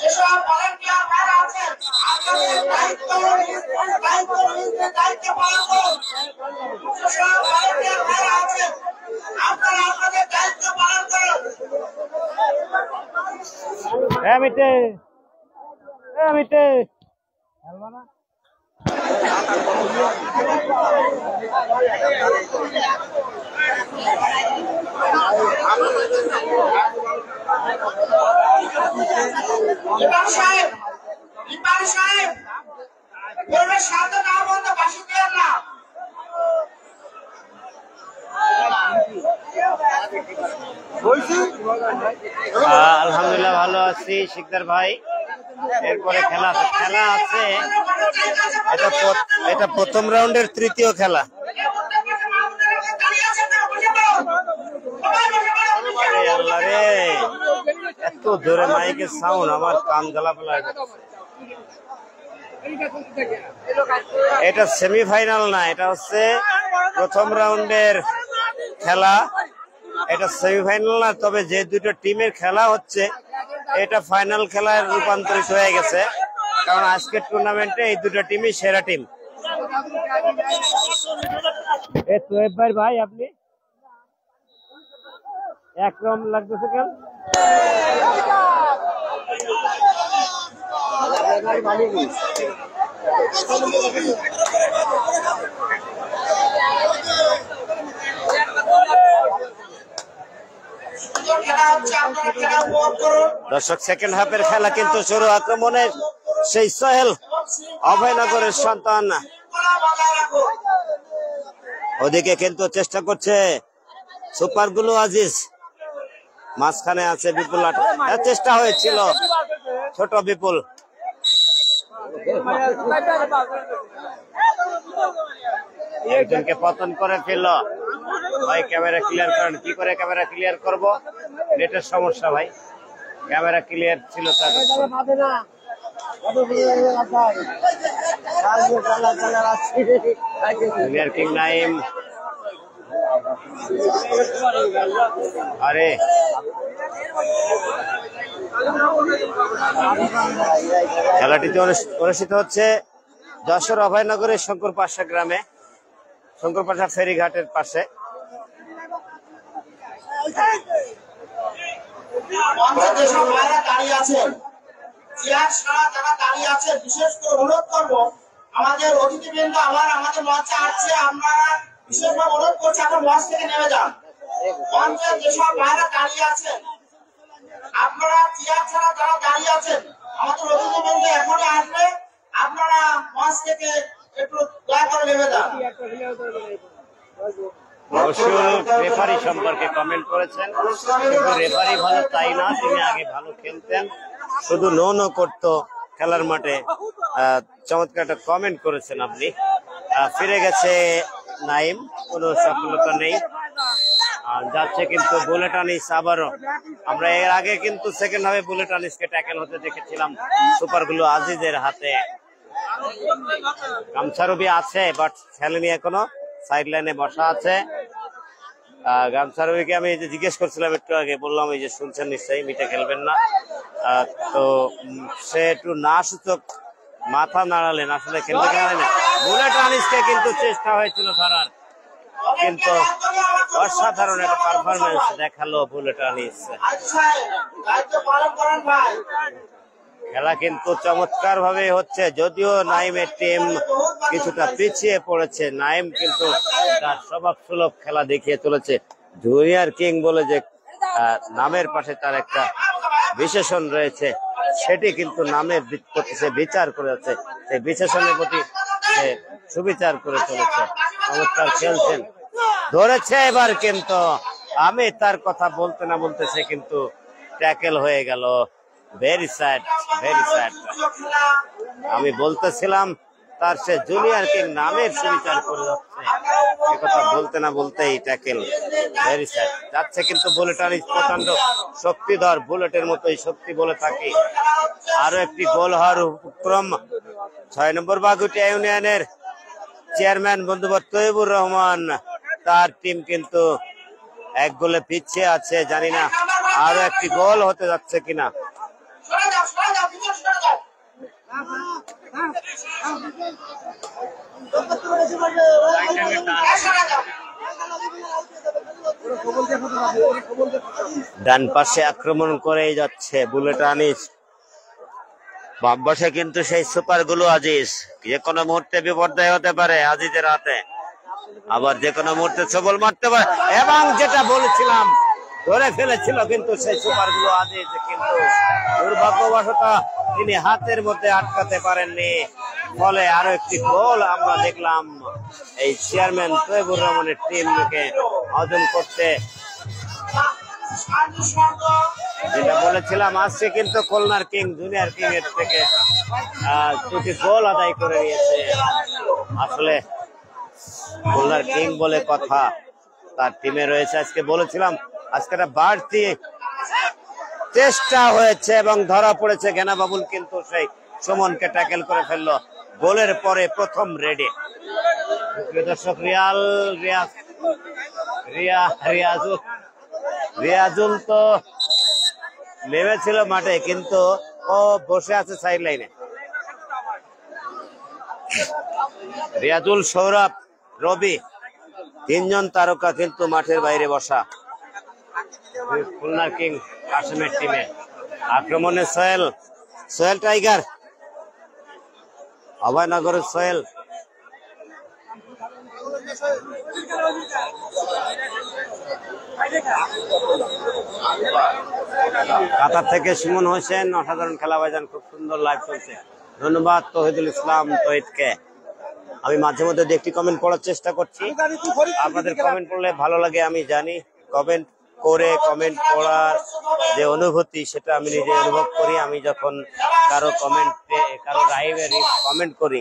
যেসব ভলান্টিয়ার ভাইরা আছেন, আপনাদের দায়িত্ব পালন করুন। যেসব ভলান্টিয়ার ভাইরা আছেন, আপনারা আপনাদের দায়িত্ব পালন করুন। ইমাম সাহেব, পরিবেশ শান্ত না হওয়া পর্যন্ত বাঁশি দেন না। আলহামদুলিল্লাহ ভালো আছি শিকদার ভাই। এরপরে খেলা আছে। এটা প্রথম রাউন্ডের তৃতীয় খেলা। আল্লাহ রে, এত জোরে মাইকের সাউন্ড, আমার কান জ্বালা ফেলা। এটা সেমিফাইনাল না, এটা হচ্ছে প্রথম রাউন্ডের খেলা। এটা সেমিফাইনাল না, তবে যে দুটো টিমের খেলা হচ্ছে এটা ফাইনাল খেলায় রূপান্তরিত হয়ে গেছে, কারণ আজকের টুর্নামেন্টে এই দুটো টিমই সেরা টিম। সোহেব ভাই, আপনি একরকম লাগতেছে কেন? দর্শক, সেকেন্ড হাফের খেলা কিন্তু শুরু। আক্রমণের সেই সোহেল, অভয়নগরের সন্তান, ওদিকে কিন্তু চেষ্টা করছে সুপার গুলো আজিজ। মাঝখানে আছে বিপুল, চেষ্টা হয়েছিল ছোট বিপুল। একজনকে পতন করে ফেলল ভাই। ক্যামেরা ক্লিয়ার করেন। কি করে ক্যামেরা ক্লিয়ার করব? নেটের সমস্যা ভাই, ক্যামেরা ক্লিয়ার ছিল ক্লিয়ার কিং নাইম। আরে খেলাটিতে অনুষ্ঠিত হচ্ছে যশোর অভয়নগরের শঙ্করপাশা গ্রামে, শঙ্করপাশা ফেরিঘাটের পাশে। যেসব ভাইরা দাঁড়িয়ে আছেন, চেয়ার ছাড়া যারা দাঁড়িয়ে আছে, বিশেষ করে অনুরোধ করবো আমাদের অতিথিবৃন্দ আমাদের মঞ্চে আসছে, আপনারা বিশেষভাবে অনুরোধ করছি আপনার মঞ্চ থেকে নেমে যান। মঞ্চে যেসব ভাইরা দাঁড়িয়ে আছেন, আপনারা চেয়ার ছাড়া যারা দাঁড়িয়ে আছেন, আমাদের অতিথিবৃন্দ এখনই আসবে, আপনারা মঞ্চ থেকে একটু দয়া করে নেমে যান। মশহুর রেফারি সম্পর্কে কমেন্ট করেছেন, কিন্তু রেফারি ভালো তাই না, তিনি আগে ভালো খেলতেন, শুধু নো নো করতো খেলার মাঠে। চমৎকার একটা কমেন্ট করেছেন আপনি। ফিরে গেছে নাইম, কোনো সফলতা নেই, যাচ্ছে কিন্তু বুলেট আনিস আবারও। আমরা এর আগে কিন্তু সেকেন্ড হাফে বুলেট আনিসকে ট্যাকেল হতে দেখেছিলাম সুপারগুলো আজিজের হাতে। গামছারবি আছে বাট খেলেনি এখনো, সাইড লাইনে বসা আছে। গামছারবিকে আমি জিজ্ঞেস করছিলাম একটু আগে, বললাম এই যে শুনছেন নিশ্চয়ই মিটে খেলবেন না, তো সে একটু না সূচক মাথা নাড়ালেন, আসলে খেলতে খেলেন না। বুলেট আনিসকে কিন্তু চেষ্টা হয়েছিল ধরার, কিন্তু অসাধারণ একটা পারফরমেন্স দেখালো বুলেট আনিস। খেলা কিন্তু চমৎকার ভাবে হচ্ছে, যদিও নাইমের টিম কিছুটা পিছিয়ে পড়েছে, নাইম কিন্তু তার স্বভাব সুলভ খেলা দেখিয়ে চলেছে। জুনিয়র কিং বলে যে নামের পাশে তার একটা বিশেষণ রয়েছে, সেটি কিন্তু নামের প্রতি সে বিচার করে যাচ্ছে, সেই বিশেষণের প্রতি সে সুবিচার করে চলেছে। চমৎকার খেলছেন, ধরেছে এবার, কিন্তু আমি তার কথা বলতে না বলতে সে কিন্তু ট্যাকেল হয়ে গেল। Very sad, very sad. আমি বলতেছিলাম তার সে জুনিয়র কিং নামের সুবিচার করে যাচ্ছে, এ কথা বলতে না বলতেই ট্যাকেল। Very sad. যাচ্ছে কিন্তু বুলেট আনিস প্রচন্ড শক্তিধর, বুলেটের মতোই শক্তি বলে থাকি। আরো একটি গোল হওয়ার উপক্রম। 6 নম্বর বাগুটিয়া ইউনিয়নের চেয়ারম্যান বন্ধুবর তৈবুর রহমান, তার টিম কিন্তু 1 গোলে পিছিয়ে আছে। জানি না আরো একটি গোল হতে যাচ্ছে কিনা। ডান পাশে আক্রমণ করেই যাচ্ছে বুলেট আনিস, বাম পাশে কিন্তু সেই সুপার গুলো আজিজ। যে কোনো মুহূর্তে বিপর্যয় হতে পারে আজিজের হাতে, আবার যে কোনো মুহূর্তে সবল মারতে পারে। এবং যেটা বলেছিলাম, ধরে ফেলেছিল কিন্তু সেই সুপার গুলো আজিজ, কিন্তু দুর্ভাগ্যবশত তিনি হাতের মধ্যে আটকাতে পারেননি, ফলে আরো একটি গোল আমরা দেখলাম এই চেয়ারম্যান তৈবুর রহমানের টিমকে অর্জন করতে। যেটা বলেছিলাম, আজকে কিন্তু খুলনার কিং জুনিয়র কিং এর থেকে 2টি গোল আদায় করে নিয়েছে। আসলে খুলনার কিং বলে কথা, তার টিমে রয়েছে। আজকে বলেছিলাম আজকে একটা বাড়তি চেষ্টা হয়েছে এবং ধরা পড়েছে ঘেনা বাবুল, কিন্তু সেই সুমনকে ট্যাকেল করে ফেললো গোলের পরে প্রথম রেডে। দর্শক, রিয়াজুল তো নেমেছিল মাঠে, কিন্তু ও বসে আছে সাইড লাইনে। রিয়াজুল, সৌরভ, রবি 3 জন তারকা কিন্তু মাঠের বাইরে বসা। খুলনা কিং কাশেমের টিমে আক্রমণে সোহেল টাইগার, অভয়নগরের সোহেল, কাতার থেকে সুমন হোসেন, অসাধারণ খেলা ভাইজান, খুব সুন্দর লাইভ চলছে। ধন্যবাদ তহিদুল ইসলাম তহিদকে। আমি মাঝে মধ্যে একটি কমেন্ট পড়ার চেষ্টা করছি, আপনাদের কমেন্ট পড়লে ভালো লাগে আমি জানি। কমেন্ট করে কমেন্ট পড়ার যে অনুভূতি সেটা আমি নিজে অনুভব করি। আমি যখন কারো কমেন্টে, কারো লাইভে কমেন্ট করি,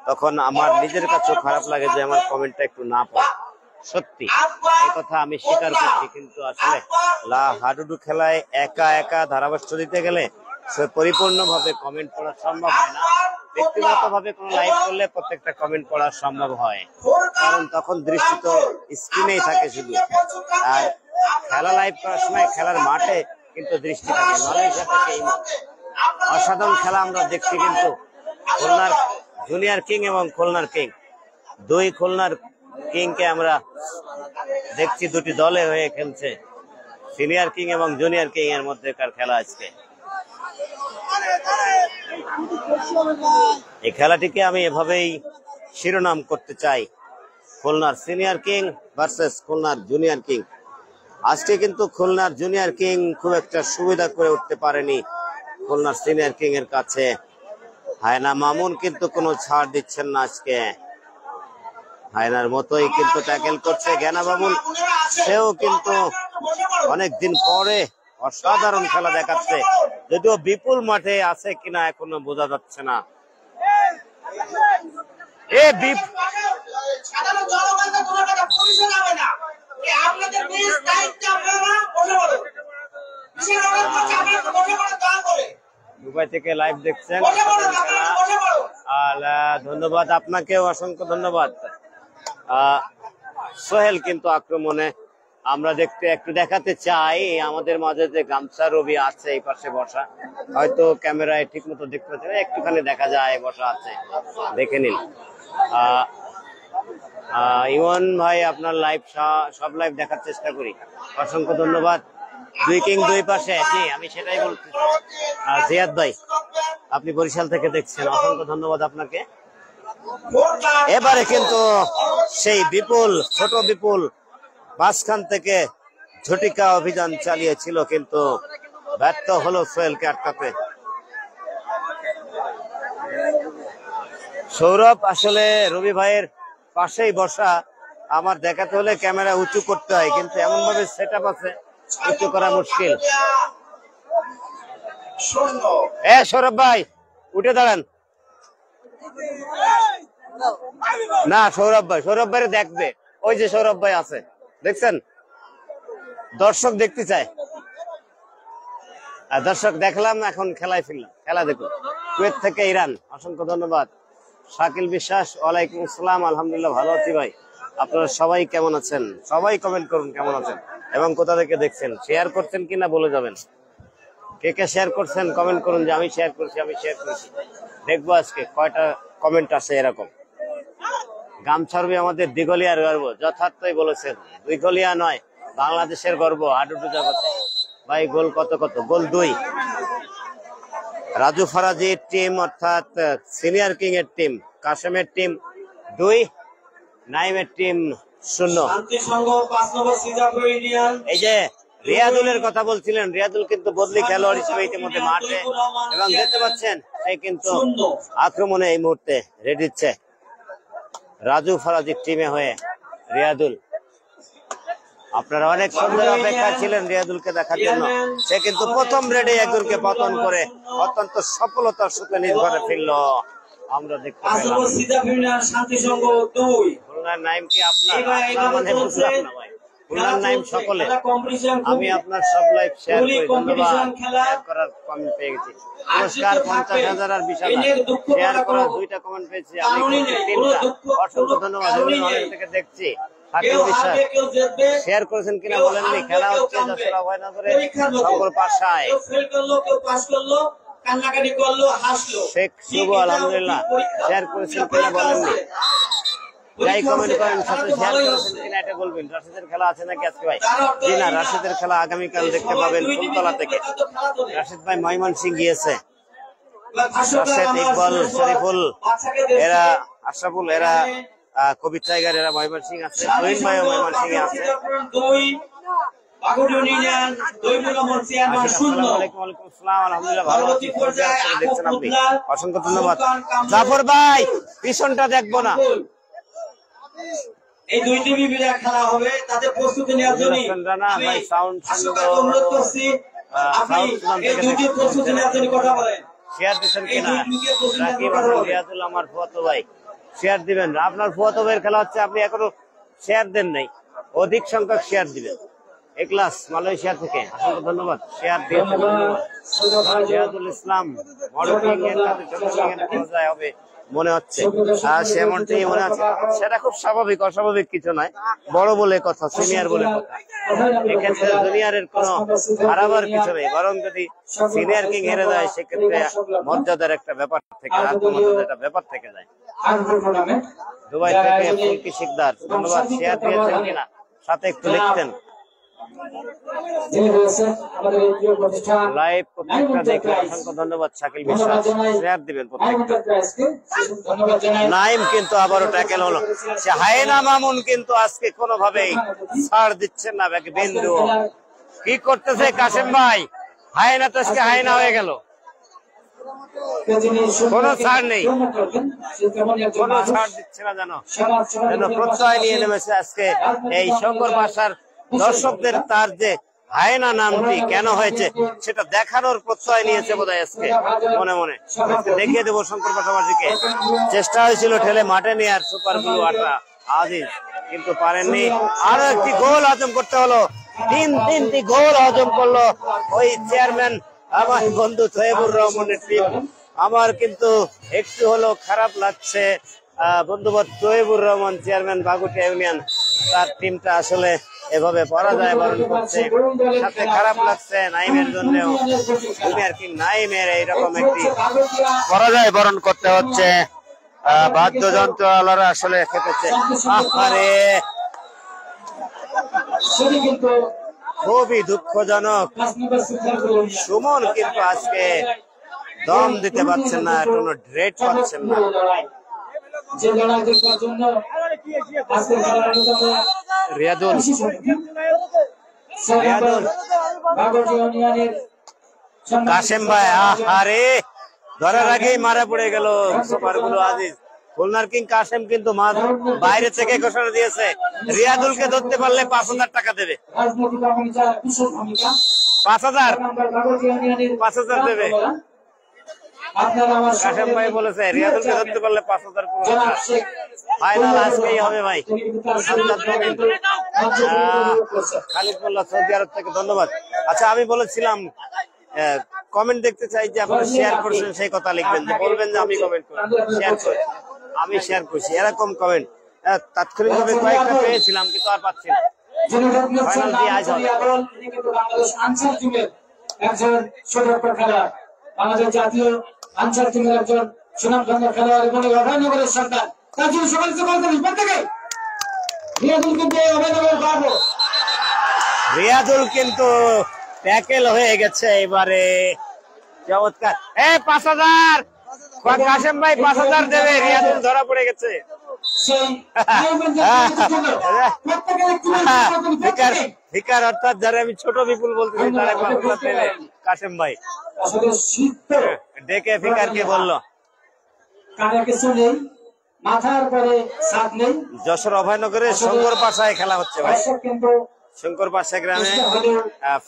তখন আমার নিজের কাছেও খারাপ লাগে যে আমার কমেন্টটা একটু না পড়ে। সত্যি এই কথা আমি স্বীকার করছি, কিন্তু আসলে হাডুডু খেলায় একা একা ধারাভাষ্য দিতে গেলে সে পরিপূর্ণভাবে কমেন্ট পড়া সম্ভব হয় না। ব্যক্তিগত ভাবে কোন লাইভ করলে প্রত্যেকটা কমেন্ট পড়া সম্ভব হয়, কারণ তখন দৃষ্টি তো স্ক্রিনেই থাকে শুধু। আর খেলা লাইভ করার সময় খেলার মাঠে কিন্তু দৃষ্টি থাকে, মালয়েশিয়া থেকে এই অসাধারণ খেলা আমরা দেখছি। কিন্তু খুলনার জুনিয়র কিং এবং খুলনার কিং, 2 খুলনার কিংকে আমরা দেখছি 2টি দলে হয়ে খেলছে। সিনিয়র কিং এবং জুনিয়র কিং এর মধ্যেকার খেলা আজকে। এই খেলাটিকে আমি এভাবেই শিরোনাম করতে চাই, খুলনার সিনিয়র কিং ভার্সেস খুলনার জুনিয়র কিং। আজকে কিন্তু খুলনার জুনিয়র কিং খুব একটা সুবিধা করে উঠতে পারেনি খুলনার সিনিয়র কিং এর কাছে। হায়না মামুন কিন্তু কোনো ছাড় দিচ্ছেন না আজকে। হায়নার মতোই কিন্তু ট্যাকেল করছে জ্ঞানা বাবুল, সেও কিন্তু অনেকদিন পরে অসাধারণ খেলা দেখাচ্ছে, যদিও বিপুল মাঠে আছে কিনা এখনো বোঝা যাচ্ছে না। সাধারণ জনগণের কোনো টাকা পরিশোধ হবে না, আপনাদের নিজ দায়িত্ব আপনারা বসে পড়ুন, বিশেষ অনুরোধ করছি আপনারা বসে পড়ুন দয়া করে। দুবাই থেকে লাইভ দেখছেন, আর ধন্যবাদ আপনাকেও, অসংখ্য ধন্যবাদ। সোহেল কিন্তু আক্রমণে আমরা একটু দেখাতে চাই আমাদের মাঝে যে গামছা রবি আছে এই পাশে বসা, হয়তো ক্যামেরায় ঠিক মতো দেখতে পাচ্ছি না, একটুখানি দেখা যায় বসা আছে, দেখে নিন। ইমন ভাই আপনার লাইভ সব লাইভ দেখার চেষ্টা করি, অসংখ্য ধন্যবাদ। দুই কিং দুই পাশে, জি আমি সেটাই বলছি। জিয়াদ ভাই আপনি বরিশাল থেকে দেখছেন, অসংখ্য ধন্যবাদ আপনাকে। এবারে কিন্তু সেই বিপুল, ছোট বিপুল মাঝখান থেকে ঝটিকা অভিযান চালিয়েছিল, কিন্তু ব্যর্থ হলো সোহেলকে আটকাতে। সৌরভ আসলে রবি ভাইয়ের পাশেই বসা, আমার দেখাতে হলে ক্যামেরা উঁচু করতে হয়, কিন্তু এমন ভাবে সেট আপ আছে উঁচু করা মুশকিল। সৌরভ ভাই উঠে দাঁড়ান না, সৌরভ ভাই দেখবে, ওই যে সৌরভ ভাই আছে দেখছেন, দর্শক দেখতে চায়। আর দর্শক দেখলাম, এখন খেলায় ফিরলাম, খেলা দেখুন। কুয়েত থেকে ইরান, অসংখ্য ধন্যবাদ। শাকিল বিশ্বাস, ওয়ালাইকুম আসসালাম, আলহামদুলিল্লাহ ভালো আছি ভাই, আপনারা সবাই কেমন আছেন? সবাই কমেন্ট করুন কেমন আছেন এবং কোথা থেকে দেখছেন, শেয়ার করছেন কিনা বলে যাবেন। কে কে শেয়ার করছেন কমেন্ট করুন, যে আমি শেয়ার করছি, দেখবো আজকে কয়টা কমেন্ট আছে এরকম। গামছাড়বি আমাদের দিগলিয়ার গর্ব, যথার্থই বলেছেন, দিগলিয়া নয় বাংলাদেশের গর্ব, হাডুডু জগতে। ভাই গোল কত? গোল 2। রাজু ফারাজির টিম অর্থাৎ সিনিয়র কিং এর টিম, কাশেমের টিম 2, নাইমের টিম 0। এই যে রিয়াদুলের কথা বলছিলেন, রিয়াদুল কিন্তু বদলি খেলোয়াড় হিসেবে ইতিমধ্যে মাঠে, এবং দেখতে পাচ্ছেন সে কিন্তু আক্রমণে এই মুহূর্তে রেডি দিচ্ছে রাজু ফারাজির টিমে হয়ে রিয়াদুল। আপনারা অনেক সুন্দর অপেক্ষা ছিলেন রিয়াদুলকে দেখার জন্য, সে কিন্তু প্রথম রেডে একজনকে পতন করে অত্যন্ত সফলতার সাথে নিজ ঘরে ফিরল। আমরা দেখতে পেলাম খুলনার নাইম কি আপনার মানে বুঝলাম না ভাই, খুলনার নাইম সকলে, আমি আপনার সব লাইভ শেয়ার করি, ধন্যবাদ। শেয়ার করার কমেন্ট পেয়ে গেছি, পুরস্কার 50,000 আর 20,000, শেয়ার করার 2টা কমেন্ট পেয়েছি আমি, 3টা, অসংখ্য ধন্যবাদ। অনেক থেকে দেখছি। শেয়ার করেছেন কিনা বলেননি, খেলা হচ্ছে যশোর অভয়নগরে সকল পাশায়। শেখ শুভ আলহামদুলিল্লাহ, শেয়ার করেছেন কিনা বলেননি, যাই কমেন্ট করেন সাথে শেয়ার করেছেন কিনা এটা বলবেন। রাশিদের খেলা আছে নাকি আজকে ভাই? জি না, রাশিদের খেলা আগামীকাল দেখতে পাবেন ফুলতলা থেকে। রাশিদ ভাই ময়মনসিংহ গিয়েছে, রাশেদ, ইকবাল, শরীফুল, এরা আশরাফুল, এরা কবির টাইগার, এরা ময়মনসিংহ আছে, তুহিন ভাইও ময়মনসিংহে আছে। অসংখ্য ধন্যবাদ। জাফর ভাই পিছনটা দেখবো না, এই 2টি বিভাগে খেলা হবে, তাদের প্রস্তুতি নেওয়ার জন্য ভাই সাউন্ড অনুরোধ করছি, আপনি এই 2টি প্রস্তুতি নেওয়ার জন্য কথা বলেন। শেয়ার দিচ্ছেন কিনা রাকিব হাসান রিয়াদুল, আমার ফুয়াতো ভাই, শেয়ার দিবেন। আপনার ফুয়াতো ভাইয়ের খেলা হচ্ছে, আপনি এখনো শেয়ার দেন নাই, অধিক সংখ্যক শেয়ার দিবেন। এক্লাস মালয়েশিয়া থেকে, অসংখ্য ধন্যবাদ, শেয়ার দিয়েছেন, ধন্যবাদ। রিয়াদুল ইসলাম হবে মনে হচ্ছে, সেমনটাই মনে হচ্ছে, সেটা খুব স্বাভাবিক, অস্বাভাবিক কিছু নয়, বড় বলে কথা, সিনিয়র বলে কথা, এক্ষেত্রে জুনিয়রের কোনো হারাবার কিছু নেই, বরং যদি সিনিয়র কিং হেরে যায় সেক্ষেত্রে মর্যাদার একটা ব্যাপার থেকে, আত্মমর্যাদার একটা ব্যাপার থেকে যায়। দুবাই থেকে ফুলকি শিকদার, ধন্যবাদ, শেয়ার দিয়েছেন কিনা সাথে একটু লিখতেন। লাইভ প্রত্যেকটা দেখলে অসংখ্য ধন্যবাদ। শাকিল বিশ্বাস, শেয়ার দিবেন প্রত্যেকটা। নাইম কিন্তু আবারও ট্যাকেল হলো, সে হায়না মামুন কিন্তু আজকে কোনোভাবেই ছাড় দিচ্ছেন না, বিন্দু কি করতেছে কাশেম ভাই, হায়না তো আজকে হায়না হয়ে গেল। কোনো ছাড় নেই, কোনো ছাড় দিচ্ছে না যেন প্রত্যয় নিয়ে নেমেছে আজকে এই শঙ্কর পাশার দর্শকদের। তার যে হায়না নামটি কেন হয়েছে সেটা দেখানোর প্রত্যয় নিয়েছে বোধহয় আজকে মনে মনে। দেখিয়ে দেবো শঙ্কর পাশাবাসীকে। চেষ্টা হয়েছিল ঠেলে মাঠে নিয়ে আর সুপার ব্লু আটা আজিজ, কিন্তু পারেননি। আরো একটি গোল হজম করতে হলো, তিনটি গোল হজম করলো ওই চেয়ারম্যান আমার বন্ধু তৈবুর রহমানের টিম। আমার কিন্তু একটু হলো খারাপ লাগছে বন্ধুবৎ তৈবুর রহমান চেয়ারম্যান বাগুটিয়া ইউনিয়ন, তার টিমটা আসলে এভাবে পরাজয় বরণ করছে। সাথে খারাপ লাগছে নাইমের জন্য, জুনিয়র কিং নাইমের এইরকম একটি পরাজয় বরণ করতে হচ্ছে। বাদ্যযন্ত্র আলারা আসলে খেতেছে। আরে খুবই দুঃখজনক, সুমন কিন্তু আজকে দম দিতে পারছেন না, কোনো ড্রেট পাচ্ছেন না। রিয়াদুল কাশেম ভাই, আরে ধরার আগেই মারা পড়ে গেল সুপার ব্লু আজিজ। খুলনার কিং কাশেম কিন্তু বাইরে থেকে ঘোষণা দিয়েছে রিয়াদুলকে ধরতে পারলে 5,000 টাকা দেবে। 5,000 দেবে। কাশেম ভাই বলেছে রিয়াদুলকে ধরতে পারলে 5,000 ফাইনাল আজকেই হবে ভাই। খালিদ মোল্লা সৌদি আরব থেকে ধন্যবাদ। আচ্ছা, আমি বলেছিলাম কমেন্ট দেখতে চাই যে আপনারা শেয়ার করছেন, সেই কথা লিখবেন, যে বলবেন যে আমি কমেন্ট করি, শেয়ার করি, আমি শেয়ার করছি, এরকম কমেন্ট তাৎক্ষণিকভাবে কয়েকটা পেয়েছিলাম কিন্তু আর পাচ্ছি না। ফাইনাল দিয়ে আজ হবে। আমাদের জাতীয় আনসার টিমের একজন সুনামধন্য খেলোয়াড় এবং অভয়নগরের সন্তান, তার জন্য সকালে রিয়াদুল কিন্তু ট্যাকেল হয়ে গেছে এবারে, চমৎকার। 5,000 কাশেম ভাই 5,000 দেবে, রিয়াদুল ধরা পড়ে গেছে। ভিকার অর্থাৎ যারা আমি ছোট বিপুল বলতেছি তারা 5,000 দেবে কাশেম ভাই। ডেকে ফিকারকে বললো মাথার পরে সাত নেই। যশোর অভয়নগরে শঙ্কর পাশায় খেলা হচ্ছে ভাই, শঙ্কর পাশা গ্রামে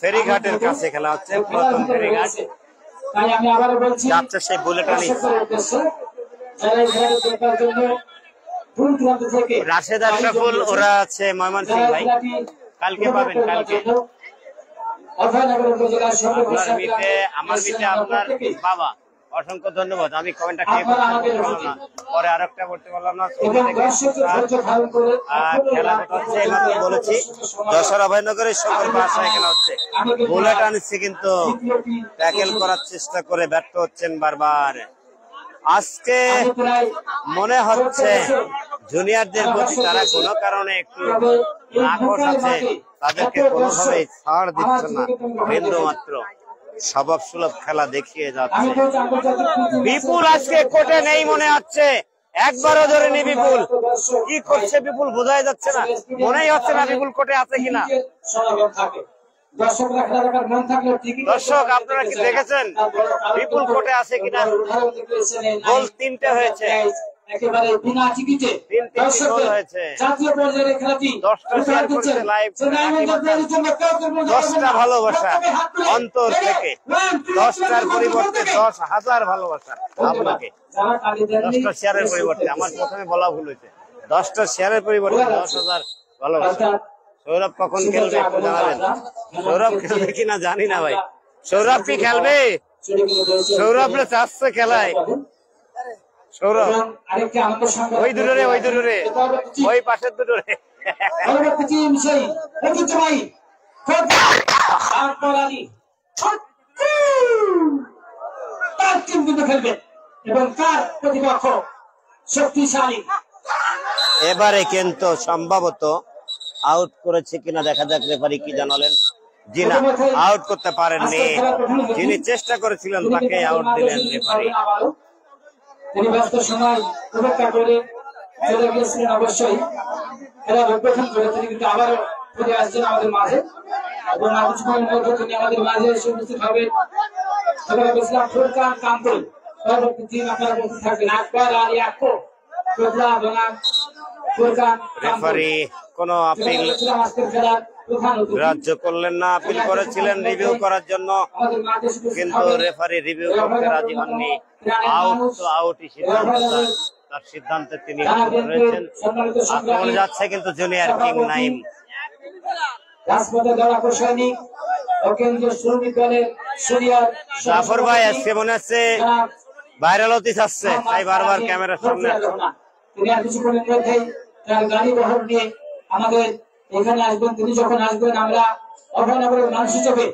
ফেরিঘাটের কাছে খেলা হচ্ছে, পুরাতন ফেরিঘাট। তাই আমি আবারও বলছি, যাচ্ছে সেই বুলেটানি রাশেদ আশরাফুল, ওরা আছে ময়মনসিংহ ভাই, কালকে পাবেন, কালকে আমার মিটে আপনার বাবা। অসংখ্য ধন্যবাদ। আমি কমেন্টটা খেয়ে পরে আরেকটা করতে পারলাম না। খেলা হচ্ছে এইমাত্র বলেছি, যশোর অভয়নগরে শঙ্কর পাশায় খেলা হচ্ছে। বুলেট আনছে কিন্তু ট্যাকেল করার চেষ্টা করে ব্যর্থ হচ্ছেন বারবার। আজকে মনে হচ্ছে জুনিয়রদের প্রতি তারা কোনো কারণে একটু নাকশ আছে, তাদেরকে কোনোভাবেই ছাড় দিচ্ছে না, বিন্দু মাত্র স্বভাব সুলভ খেলা দেখিয়ে যাচ্ছে। বিপুল আজকে কোর্টে নেই মনে হচ্ছে, একবারও ধরেনি বিপুল। কি করছে বিপুল বোঝাই যাচ্ছে না, মনেই হচ্ছে না বিপুল কোর্টে আছে কিনা। দর্শক আপনারা কি দেখেছেন বিপুল কোর্টে আছে কিনা? গোল 3টে হয়েছে, একেবারে বিনা টিকিটে জাতীয় পর্যায়ের খেলাটি 10টা শেয়ার করছে লাইভ। 10টা ভালোবাসা অন্তর থেকে, 10টার পরিবর্তে 10,000 ভালোবাসা আপনাকে। 10টা শেয়ারের পরিবর্তে, আমার প্রথমে বলা ভুল হয়েছে, 10টা শেয়ারের পরিবর্তে 10,000 ভালোবাসা। সৌরভ কখন খেলবে একটু জানাবেন। সৌরভ খেলবে কিনা জানি না ভাই। সৌরভ কি খেলবে? সৌরভ রে চাচ্ছে খেলায়। সৌরভ ওই দুটো রে, ওই দুটো রে, ওই পাশের দুটো রে। এবারে কিন্তু সম্ভবত আউট করেছে কিনা দেখা যাক, রেফারি কি জানালেন। জি না, আউট করতে পারেননি, যিনি চেষ্টা করেছিলেন তাকে আউট দিলেন রেফারি। তিনি ব্যস্ত সময় উপেক্ষা করে চলে গিয়েছিলেন, অবশ্যই খেলা উদ্বোধন করে তিনি কিন্তু আবারও ফিরে আসছেন আমাদের মাঝে, এবং কিছুক্ষণের মধ্যে তিনি আমাদের মাঝে এসে উপস্থিত হবেন। সবাই ইসলাম ফুরকান কামরুল পরবর্তী টিম আপনারা বসে থাকবেন আকবর আলী আকো কোবরা বনাম ফুরকান রেফারি কোনো আপিল আজকের খেলার প্রধান অতিথি গ্রাহ্য করলেন না, আপিল করেছিলেন রিভিউ করার জন্য, আমাদের মাঝে শুধু কিন্তু রেফারি রিভিউ করতে রাজি হননি। আউট তো আউটই সিদ্ধান্ত, তার সিদ্ধান্তে তিনি অটল রয়েছেন। আক্রমণে যাচ্ছে কিন্তু জুনিয়র কিং নাইম। রাজপথে দল আকর্ষণিক ও কেন্দ্রীয় শ্রমিক দলের সিনিয়র জাফর ভাই আজকে মনে হচ্ছে ভাইরাল হতে চাচ্ছে, তাই বারবার ক্যামেরার সামনে তিনি আর কিছুক্ষণের মধ্যেই তার গাড়ি বহর নিয়ে আমাদের এখানে আসবেন। তিনি যখন আসবেন আমরা অভয়নগরের মানুষ হিসেবে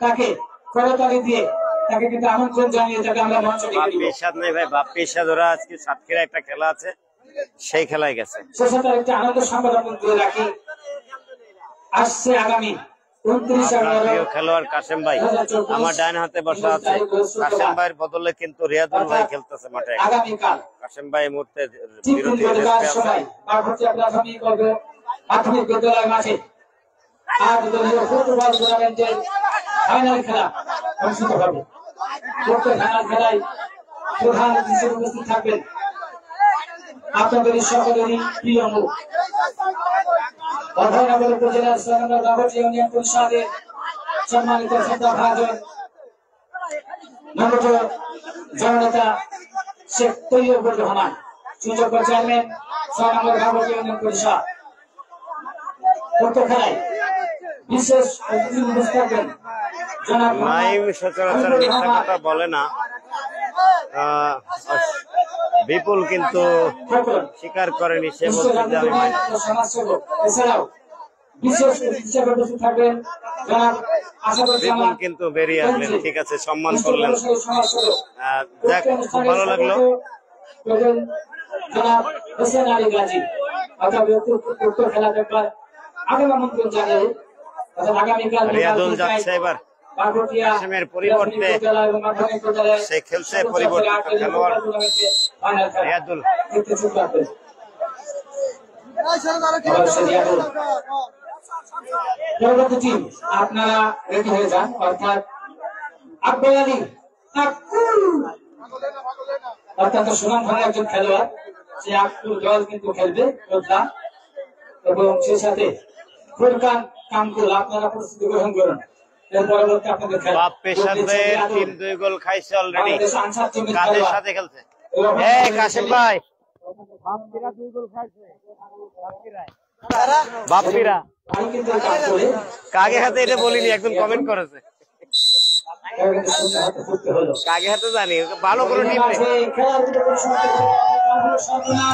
তাকে করতালি দিয়ে তাকে কিন্তু আমন্ত্রণ জানিয়ে তাকে আমরা মঞ্চে ডেকে নিব। বাপ্পির নেই ভাই, বাপ্পির ওরা আজকে সাতক্ষীরা একটা খেলা আছে, সেই খেলায় গেছে। সে সাথে একটা আনন্দ সংবাদ দিয়ে রাখি, আসছে আগামী 29 খেলোয়াড় কাশেম ভাই আমার ডান হাতে বসা আছে। কাশেম ভাইয়ের বদলে কিন্তু রিয়াদুল ভাই খেলতেছে মাঠে। আগামীকাল কাশেম ভাই এই মুহূর্তে বিরতি সবাই পার্বত্য প্রাথমিক ও প্রাথমিক বিদ্যালয় মাঠে আজ দলীয় ফুটবল টুর্নামেন্টের ফাইনাল খেলা অনুষ্ঠিত হবে। উক্ত ফাইনাল খেলায় প্রধান অতিথি উপস্থিত থাকবেন আপনাদের সকলেরই প্রিয় মুখ অভয়নগর উপজেলার সরকার রাবট ইউনিয়ন পরিষদের সম্মানিত শ্রদ্ধাভাজন নবজ জননেতা শেখ তৈয়বুর রহমান, সুযোগ্য চেয়ারম্যান 6 নম্বর রাবট ইউনিয়ন পরিষদ। উক্ত খেলায় বিশেষ অতিথি উপস্থিত থাকবেন জনাব নাইম সচরাচর মিথ্যা কথা বলে না। বিপুল কিন্তু স্বীকার করেনি, সে বলছে যে আমি সমাজসেবক। এছাড়াও বিশেষ অতিথি হিসেবে উপস্থিত থাকবেন জনাব বিপুল কিন্তু বেরিয়ে আসলেন, ঠিক আছে, সম্মান করলেন। যাক, খুব ভালো লাগলো। জনাব হোসেন আলী গাজী অর্থাৎ উক্ত খেলা দেখবার আগাম আমন্ত্রণ জানিয়ে অর্থাৎ আগামীকাল রিয়াদুল যাচ্ছে এবার কাশেমের পরিবর্তে, সে খেলছে পরিবর্তিত খেলোয়াড় রিয়াদুল। পরবর্তী টিম আপনারা রেডি হয়ে যান, অর্থাৎ আকবর আলী অত্যন্ত সুনামধন্য একজন খেলোয়াড়, সে আকবর দল কিন্তু খেলবে যোদ্ধা, এবং সে সাথে ফুরকান কামরুল। আপনারা প্রস্তুতি গ্রহণ করুন। এর পরবর্তী আপনাদের খেলা বাপ্পের সাথে টিম 2 গোল খাইছে অলরেডি। কাদের সাথে খেলছে? কাশেম ভাই বাপ্পিরা কাকে হাতে এটা বলিনি, একজন কমেন্ট করেছে কাকে হাতে জানি, ভালো করে টিম নেই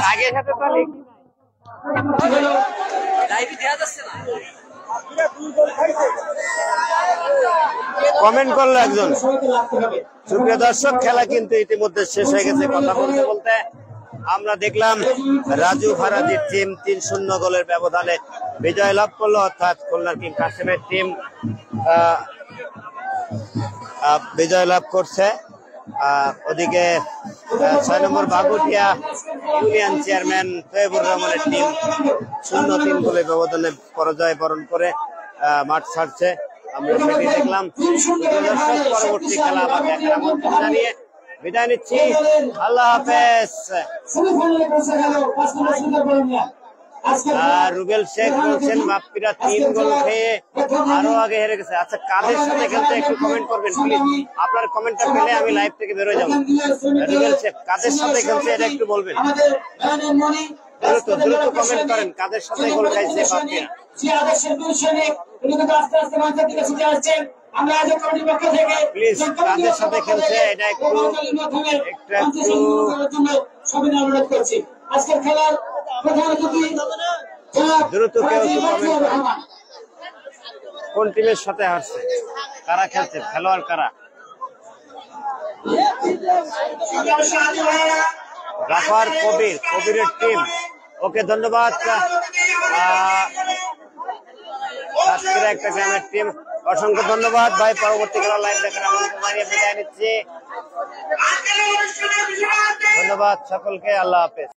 কাকে হাতে জানি কমেন্ট করলো একজন। সুপ্রিয় দর্শক, খেলা কিন্তু ইতিমধ্যে শেষ হয়ে গেছে। কথা বলতে বলতে আমরা দেখলাম রাজু ফারাজির টিম 3-0 গোলের ব্যবধানে বিজয় লাভ করলো, অর্থাৎ খুলনার কিং কাশেমের টিম বিজয় লাভ করছে। ওদিকে 6 নম্বর বাগুটিয়া ইউনিয়ন চেয়ারম্যান তৈয়বুর রহমানের টিম 0-3 গোলের ব্যবধানে পরাজয় বরণ করে মাঠ ছাড়ছে। আমরা সেটি দেখলাম। পরবর্তী খেলা আবার দেখার আমন্ত্রণ জানিয়ে বিদায় নিচ্ছি। আল্লাহ হাফেজ। রুবেল শেখ বলছেন বাপ্পিরা 3 গোল খেয়ে আরো আগে হেরে গেছে। আচ্ছা, কাদের সাথে খেলতে একটু কমেন্ট করবেন প্লিজ। আপনার কমেন্টটা পেলে আমি লাইভ থেকে বেরোয় যাবো। রুবেল শেখ কাদের সাথে খেলছে এটা একটু বলবেন, দ্রুত কমেন্ট করেন। কাদের সাথে গোল খাইছে বাপ্পিরা? প্লিজ কাদের সাথে খেলছে এটা একটু আজকের খেলার প্রধান অতিথি দ্রুত কেউ কমেন্ট করেন। কোন টিমের সাথে হারছে, কারা খেলছে, খেলোয়াড় কারা? রাফার কবিরের টিম। ওকে, ধন্যবাদ। একটা গ্রামের টিম, অসংখ্য ধন্যবাদ ভাই। পরবর্তী খেলা লাইভ দেখার আমন্ত্রণ জানিয়ে বিদায় নিচ্ছি। ধন্যবাদ সকলকে। আল্লাহ হাফেজ।